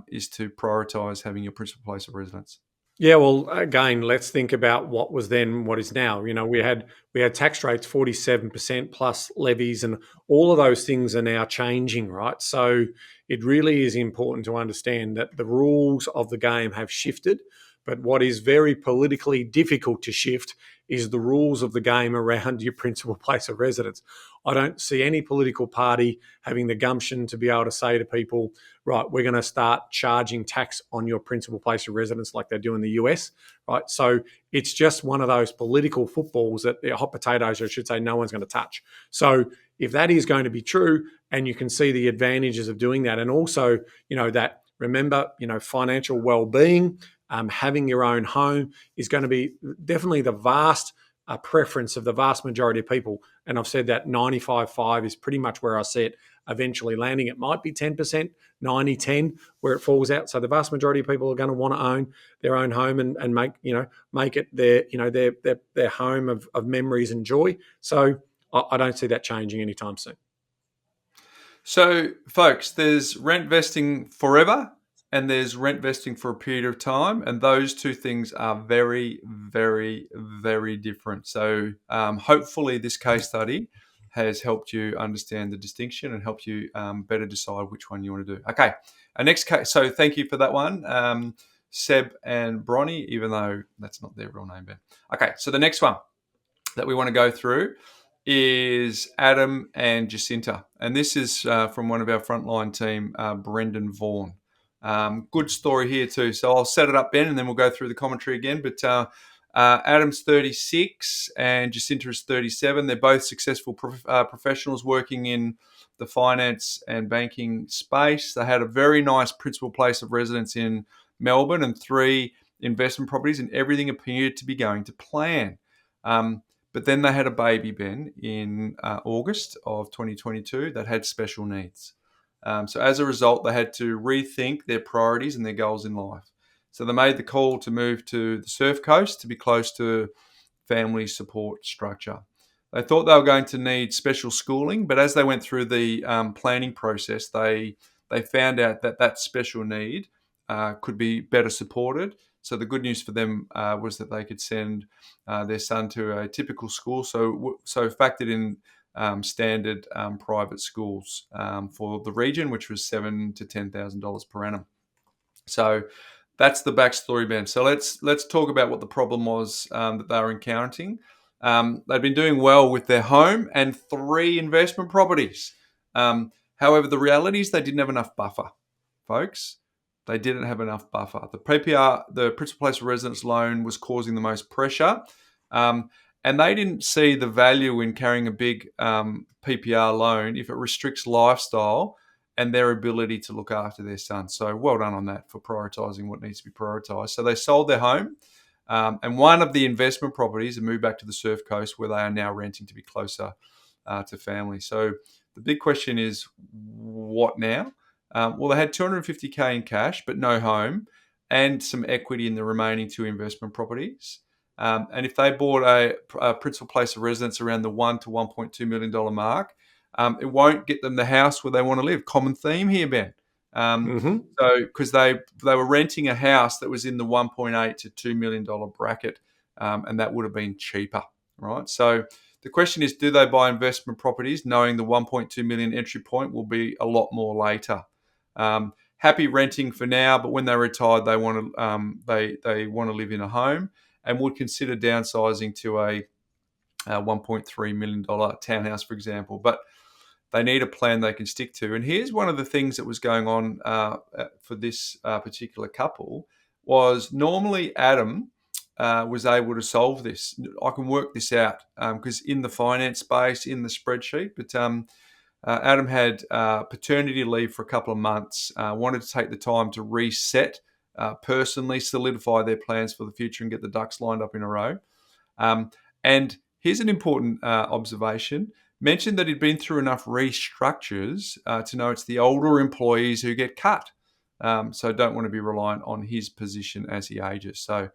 is to prioritize having your principal place of residence. Yeah, well, again, let's think about what was then, what is now. We had tax rates 47% plus levies, and all of those things are now changing, right? So it really is important to understand that the rules of the game have shifted, but what is very politically difficult to shift is the rules of the game around your principal place of residence. I don't see any political party having the gumption to be able to say to people, right, we're going to start charging tax on your principal place of residence like they do in the US, right? So it's just one of those political footballs that the hot potatoes, I should say, no one's going to touch. So if that is going to be true, and you can see the advantages of doing that, and also, that, remember, financial well-being, having your own home is going to be definitely the vast a preference of the vast majority of people, and I've said that 95-5 is pretty much where I see it eventually landing. It might be 10%, 90-10 where it falls out. So the vast majority of people are going to want to own their own home and make it their home of memories and joy. So I don't see that changing anytime soon. So, folks, there's rent vesting forever and there's rent vesting for a period of time. And those two things are very, very, very different. So hopefully this case study has helped you understand the distinction and helped you better decide which one you want to do. Okay, our next case. So thank you for that one, Seb and Bronnie, even though that's not their real name, Ben. Okay, so the next one that we want to go through is Adam and Jacinta. And this is from one of our frontline team, Brendan Vaughan. Good story here too. So I'll set it up, Ben, and then we'll go through the commentary again. But Adam's 36 and Jacinta is 37. They're both successful professionals working in the finance and banking space. They had a very nice principal place of residence in Melbourne and 3 investment properties, and everything appeared to be going to plan. But then they had a baby, Ben, in August of 2022 that had special needs. So as a result, they had to rethink their priorities and their goals in life. So they made the call to move to the Surf Coast to be close to family support structure. They thought they were going to need special schooling, but as they went through the planning process, they found out that special need could be better supported. So the good news for them was that they could send their son to a typical school, so factored in standard private schools for the region, which was $7,000 to $10,000 per annum. So that's the backstory, Ben. So let's talk about what the problem was that they were encountering. They'd been doing well with their home and 3 investment properties. However, the reality is they didn't have enough buffer, folks. They didn't have enough buffer. The PPR, the principal place of residence loan, was causing the most pressure. And they didn't see the value in carrying a big PPR loan if it restricts lifestyle and their ability to look after their son. So well done on that for prioritising what needs to be prioritised. So they sold their home and one of the investment properties and moved back to the Surf Coast, where they are now renting to be closer to family. So the big question is, what now? Well, they had $250K in cash, but no home, and some equity in the remaining 2 investment properties. And if they bought a principal place of residence around the $1 to $1.2 million mark, it won't get them the house where they want to live. Common theme here, Ben. So because they were renting a house that was in the $1.8 to $2 million bracket, and that would have been cheaper, right? So the question is, do they buy investment properties knowing the 1.2 million entry point will be a lot more later? Happy renting for now, but when they're retired, they want to they want to live in a home and would consider downsizing to a $1.3 million townhouse, for example. But they need a plan they can stick to. And here's one of the things that was going on for this particular couple was normally Adam was able to solve this. I can work this out because in the finance space, in the spreadsheet, but Adam had paternity leave for a couple of months, wanted to take the time to reset personally, solidify their plans for the future and get the ducks lined up in a row. And here's an important observation. Mentioned that he'd been through enough restructures to know it's the older employees who get cut. So don't want to be reliant on his position as he ages. So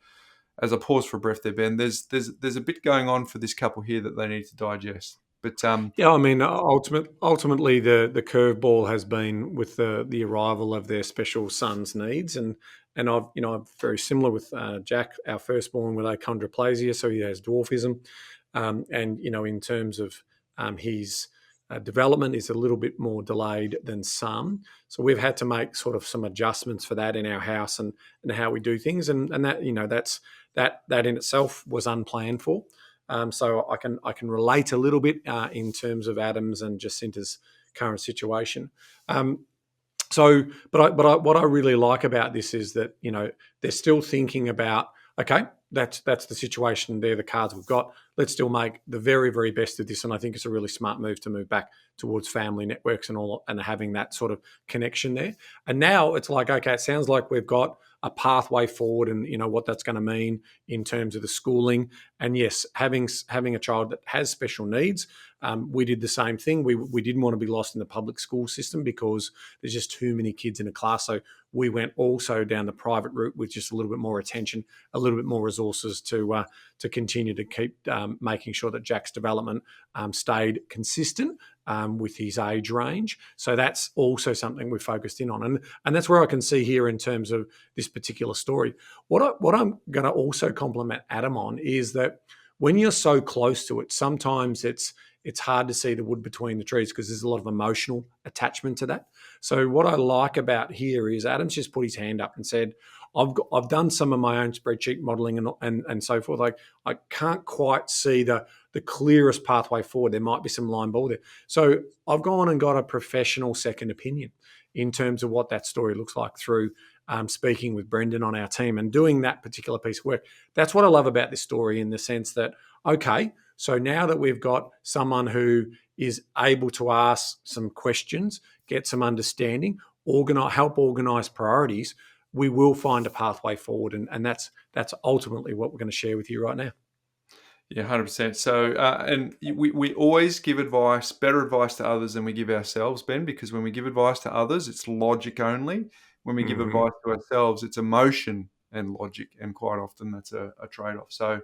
as I pause for breath there, Ben, there's a bit going on for this couple here that they need to digest. But yeah, I mean, ultimately, the curveball has been with the arrival of their special son's needs, and I'm very similar with Jack, our firstborn, with achondroplasia, so he has dwarfism, and in terms of his development is a little bit more delayed than some, so we've had to make sort of some adjustments for that in our house and how we do things, and that that in itself was unplanned for. So I can relate a little bit in terms of Adam's and Jacinta's current situation. What I really like about this is that they're still thinking about, okay, that's the situation. They're the cards we've got. let's still make the very, very best of this. And I think it's a really smart move to move back towards family networks and all, and having that sort of connection there. And now it's like, okay, it sounds like we've got a pathway forward, and what that's going to mean in terms of the schooling. And yes, having a child that has special needs, we did the same thing. We didn't want to be lost in the public school system because there's just too many kids in a class. So we went also down the private route with just a little bit more attention, a little bit more resources to continue to keep making sure that Jack's development stayed consistent with his age range. So that's also something we focused in on. And that's where I can see here in terms of this particular story. What I'm going to also compliment Adam on is that when you're so close to it, sometimes it's hard to see the wood between the trees because there's a lot of emotional attachment to that. So what I like about here is Adam's just put his hand up and said, I've done some of my own spreadsheet modeling and so forth. Like, I can't quite see the clearest pathway forward. There might be some line ball there. So I've gone and got a professional second opinion in terms of what that story looks like through speaking with Brendan on our team and doing that particular piece of work. That's what I love about this story, in the sense that, okay, so now that we've got someone who is able to ask some questions, get some understanding, help organise priorities, we will find a pathway forward. And that's ultimately what we're going to share with you right now. Yeah, 100%. So, and we always give better advice to others than we give ourselves, Ben, because when we give advice to others, it's logic only. When we give advice to ourselves, it's emotion and logic. And quite often that's a trade-off. So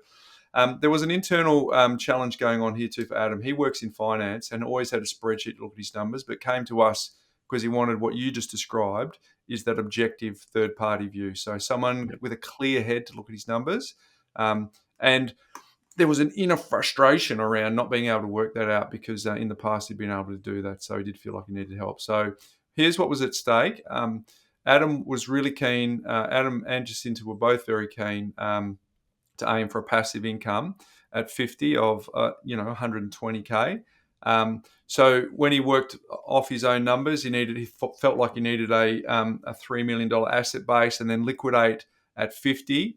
there was an internal challenge going on here too for Adam. He works in finance and always had a spreadsheet to look at his numbers, but came to us because he wanted what you just described, is that objective third-party view. So someone with a clear head to look at his numbers. And there was an inner frustration around not being able to work that out because in the past he'd been able to do that. So he did feel like he needed help. So here's what was at stake. Adam was really keen. Adam and Jacinta were both very keen to aim for a passive income at 50 of 120K. So when he worked off his own numbers, he felt like he needed a $3 million asset base and then liquidate at 50.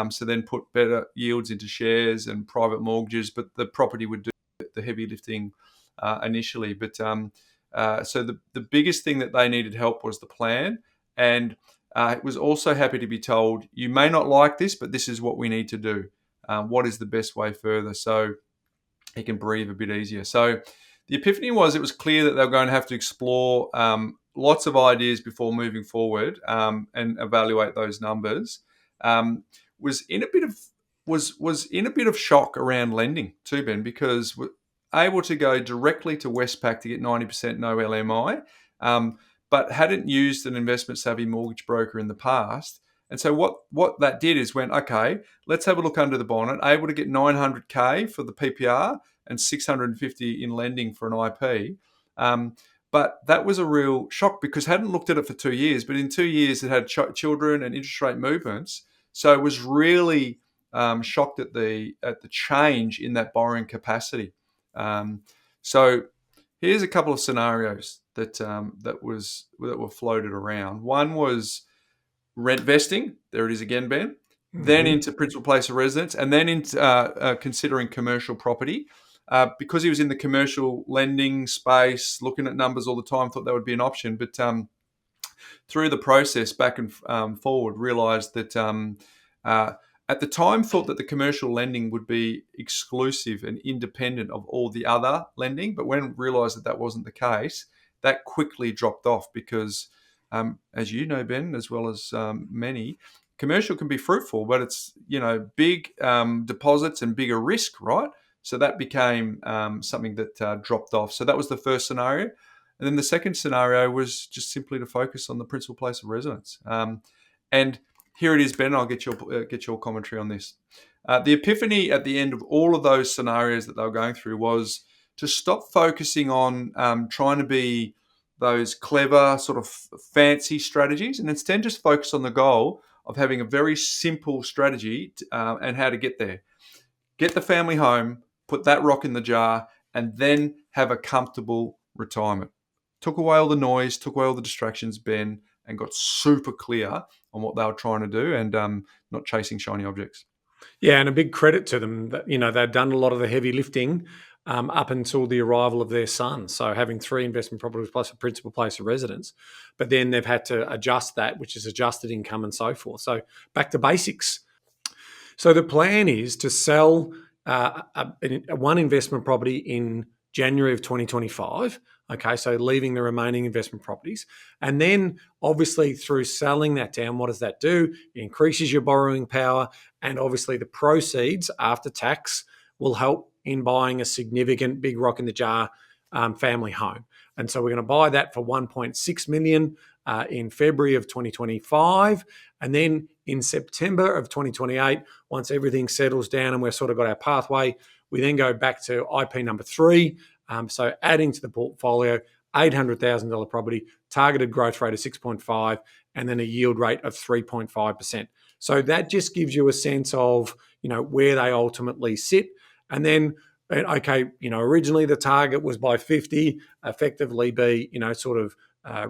So then put better yields into shares and private mortgages, but the property would do the heavy lifting initially. But so the biggest thing that they needed help was the plan. And it was also happy to be told, you may not like this, but this is what we need to do. What is the best way further? So he can breathe a bit easier. So the epiphany was, it was clear that they were going to have to explore lots of ideas before moving forward and evaluate those numbers. Was in a bit of shock around lending too, Ben, because we're able to go directly to Westpac to get 90% no LMI, but hadn't used an investment savvy mortgage broker in the past. And so what that did is went, okay, let's have a look under the bonnet, able to get 900K for the PPR and 650 in lending for an IP. But that was a real shock because hadn't looked at it for 2 years, but in 2 years it had children and interest rate movements. So it was really shocked at the change in that borrowing capacity. So here's a couple of scenarios that were floated around. One was rent vesting. There it is again, Ben. Mm-hmm. Then into principal place of residence, and then into considering commercial property. Because he was in the commercial lending space, looking at numbers all the time, thought that would be an option. But through the process, back and forward, realised that at the time thought that the commercial lending would be exclusive and independent of all the other lending. But when realised that wasn't the case, that quickly dropped off because, as you know, Ben, as well as many, commercial can be fruitful, but it's big deposits and bigger risk, right? So that became something that dropped off. So that was the first scenario. And then the second scenario was just simply to focus on the principal place of residence. And here it is, Ben. I'll get your commentary on this. The epiphany at the end of all of those scenarios that they were going through was to stop focusing on trying to be those clever sort of fancy strategies and instead just focus on the goal of having a very simple strategy and how to get there. Get the family home, put that rock in the jar, and then have a comfortable retirement. Took away all the noise, took away all the distractions, Ben, and got super clear on what they were trying to do and not chasing shiny objects. Yeah, and a big credit to them that, they'd done a lot of the heavy lifting up until the arrival of their son. So having 3 investment properties plus a principal place of residence, but then they've had to adjust that, which is adjusted income and so forth. So back to basics. So the plan is to sell one investment property in January of 2025. Okay, so leaving the remaining investment properties. And then obviously through selling that down, what does that do? It increases your borrowing power. And obviously the proceeds after tax will help in buying a significant big rock in the jar family home. And so we're going to buy that for 1.6 million in February of 2025. And then in September of 2028, once everything settles down and we've sort of got our pathway, we then go back to IP number 3. So adding to the portfolio, $800,000 property, targeted growth rate of 6.5, and then a yield rate of 3.5%. So that just gives you a sense of, where they ultimately sit. And then, okay, originally the target was by 50, effectively be, sort of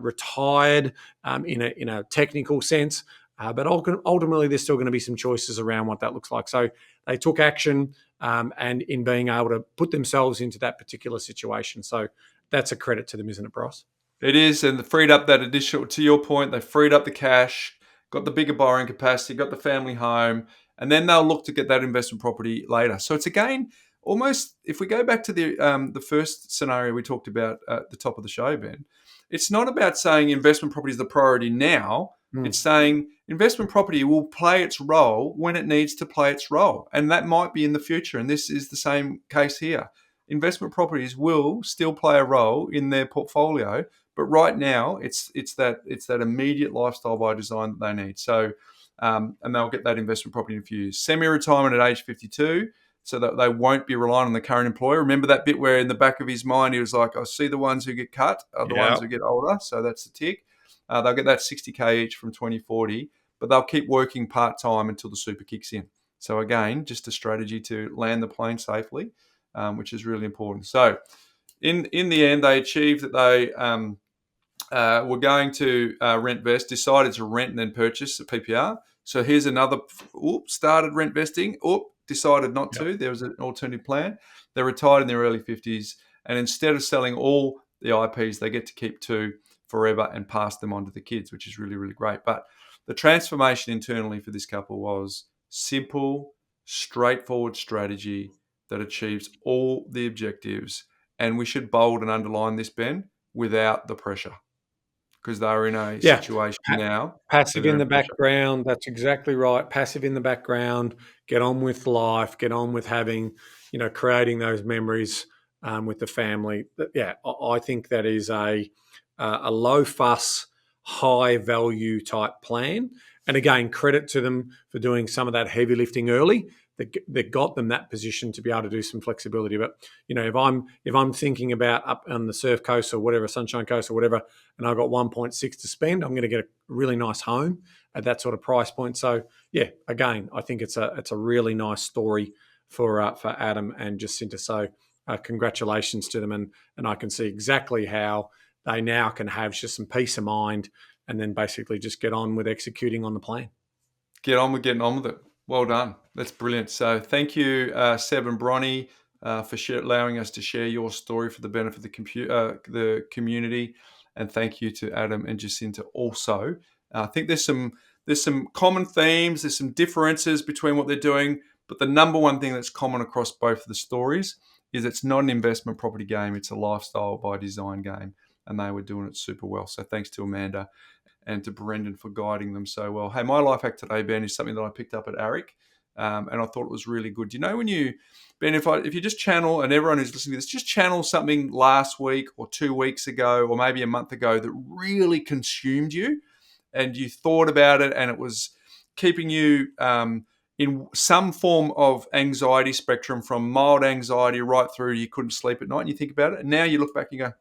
retired in a technical sense. But ultimately, there's still going to be some choices around what that looks like. So they took action and in being able to put themselves into that particular situation. So that's a credit to them, isn't it, Bryce? It is, and they freed up that additional, to your point, they freed up the cash, got the bigger borrowing capacity, got the family home, and then they'll look to get that investment property later. So it's again, almost, if we go back to the first scenario we talked about at the top of the show, Ben, it's not about saying investment property is the priority now. It's saying investment property will play its role when it needs to play its role. And that might be in the future. And this is the same case here. Investment properties will still play a role in their portfolio, but right now it's that immediate lifestyle by design that they need. So, and they'll get that investment property infused. Semi-retirement at age 52, so that they won't be relying on the current employer. Remember that bit where in the back of his mind he was like, I see the ones who get cut are the ones who get older. So that's the tick. They'll get that 60K each from 2040, but they'll keep working part-time until the super kicks in. So again, just a strategy to land the plane safely, which is really important. So in the end, they achieved that they were going to rentvest, decided to rent and then purchase a PPR. So here's another, started rent vesting, decided not to. There was an alternative plan. They retired in their early 50s, and instead of selling all the IPs, they get to keep 2 forever and pass them on to the kids, which is really, really great. But the transformation internally for this couple was simple, straightforward strategy that achieves all the objectives. And we should bold and underline this, Ben, without the pressure, because they're in a situation now. Passive in the background. That's exactly right. Passive in the background. Get on with life. Get on with having, creating those memories with the family. Yeah, I think that is a low fuss, high value type plan. And again, credit to them for doing some of that heavy lifting early that got them that position to be able to do some flexibility. But if I'm thinking about up on the surf coast or whatever, Sunshine Coast or whatever, and I've got 1.6 to spend, I'm going to get a really nice home at that sort of price point. So yeah, again, I think it's a really nice story for Adam and Jacinta. So congratulations to them, and I can see exactly how they now can have just some peace of mind and then basically just get on with executing on the plan. Get on with getting on with it. Well done. That's brilliant. So thank you, Seb and Bronnie, for allowing us to share your story for the benefit of the community. And thank you to Adam and Jacinta also. I think there's some common themes, there's some differences between what they're doing, but the number one thing that's common across both of the stories is it's not an investment property game, it's a lifestyle by design game. And they were doing it super well. So thanks to Amanda and to Brendan for guiding them so well. Hey, my life hack today, Ben, is something that I picked up at ARIC, and I thought it was really good. When you, Ben, if you just channel, and everyone who's listening to this, just channel something last week or 2 weeks ago or maybe a month ago that really consumed you, and you thought about it, and it was keeping you in some form of anxiety spectrum, from mild anxiety right through you couldn't sleep at night, and you think about it, and now you look back and you go,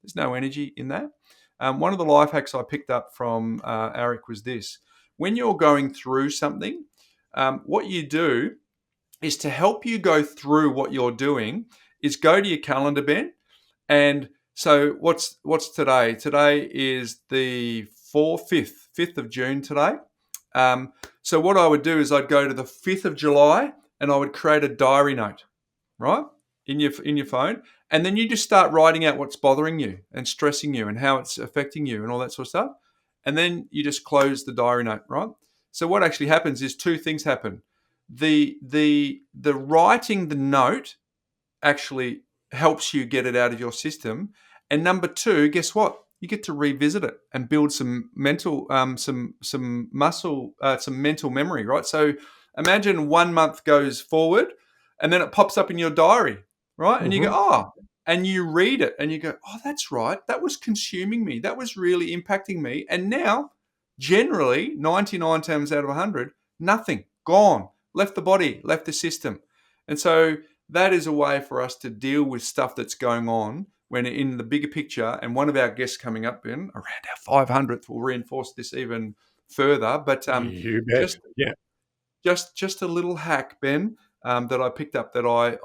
there's no energy in that. One of the life hacks I picked up from ARIC was this. When you're going through something, what you do is, to help you go through what you're doing, is go to your calendar, Ben. And so what's today? Today is the 5th of June today. So what I would do is I'd go to the 5th of July and I would create a diary note, right, in your phone. And then you just start writing out what's bothering you and stressing you and how it's affecting you and all that sort of stuff. And then you just close the diary note, right? So what actually happens is two things happen. The writing the note actually helps you get it out of your system. And number two, guess what? You get to revisit it and build some mental, some muscle, some mental memory, right? So imagine 1 month goes forward, and then it pops up in your diary, right? And you go, oh, and you read it, and you go, oh, that's right. That was consuming me. That was really impacting me. And now, generally, 99 times out of 100, nothing, gone, left the body, left the system, and so that is a way for us to deal with stuff that's going on when in the bigger picture. And one of our guests coming up, Ben, around our 500th, will reinforce this even further. But You bet. just a little hack, Ben, that I picked up that I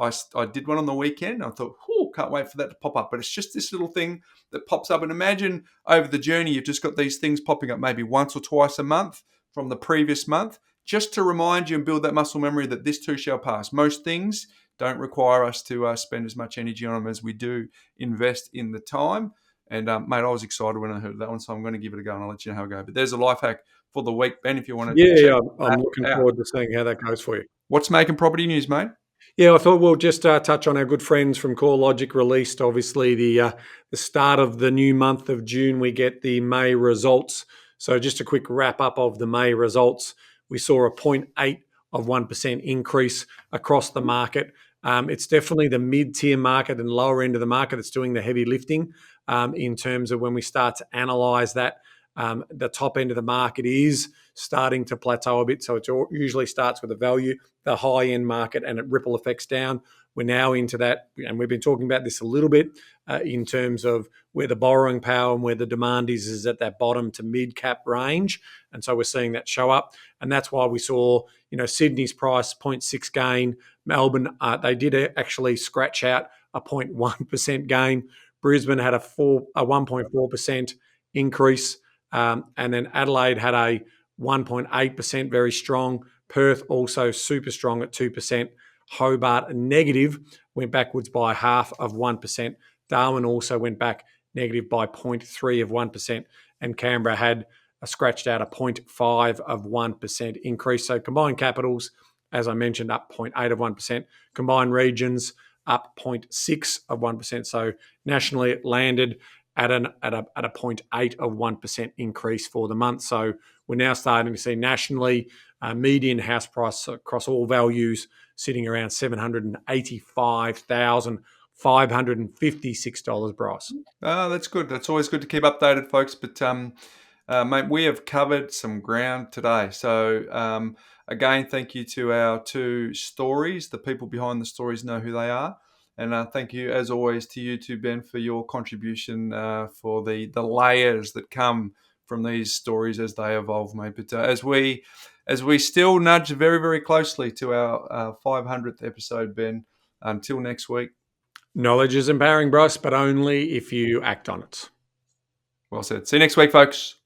did one on the weekend. I thought, can't wait for that to pop up. But it's just this little thing that pops up. And imagine over the journey, you've just got these things popping up maybe once or twice a month from the previous month, just to remind you and build that muscle memory that this too shall pass. Most things don't require us to spend as much energy on them as we do invest in the time. And mate, I was excited when I heard that one, so I'm going to give it a go and I'll let you know how it goes. But there's a life hack for the week, Ben, if you want to. Yeah, I'm looking forward to seeing how that goes for you. What's making property news, mate? Yeah, I thought we'll just touch on our good friends from CoreLogic released, obviously, the start of the new month of June. We get the May results. So just a quick wrap up of the May results. We saw a 0.8% increase across the market. It's definitely the mid-tier market and lower end of the market that's doing the heavy lifting in terms of when we start to analyse that. The top end of the market is starting to plateau a bit. So it usually starts with the value, the high end market, and it ripple effects down. We're now into that, and we've been talking about this a little bit in terms of where the borrowing power and where the demand is at that bottom to mid cap range. And so we're seeing that show up. And that's why we saw, Sydney's price 0.6 gain. Melbourne, they did actually scratch out a 0.1% gain. Brisbane had a 1.4% increase. And then Adelaide had a 1.8%, very strong. Perth also super strong at 2%. Hobart negative, went backwards by 0.5%. Darwin also went back negative by 0.3%. And Canberra had scratched out a 0.5% increase. So combined capitals, as I mentioned, up 0.8%. Combined regions up 0.6%. So nationally it landed at a 0.8% increase for the month. So we're now starting to see nationally median house price across all values sitting around $785,556, Bryce. Oh, that's good. That's always good to keep updated, folks. But mate, we have covered some ground today. So again, thank you to our two stories. The people behind the stories know who they are. And thank you, as always, to you too, Ben, for your contribution for the layers that come from these stories as they evolve, mate. But as we still nudge very, very closely to our 500th episode, Ben, until next week. Knowledge is empowering, Bryce, but only if you act on it. Well said. See you next week, folks.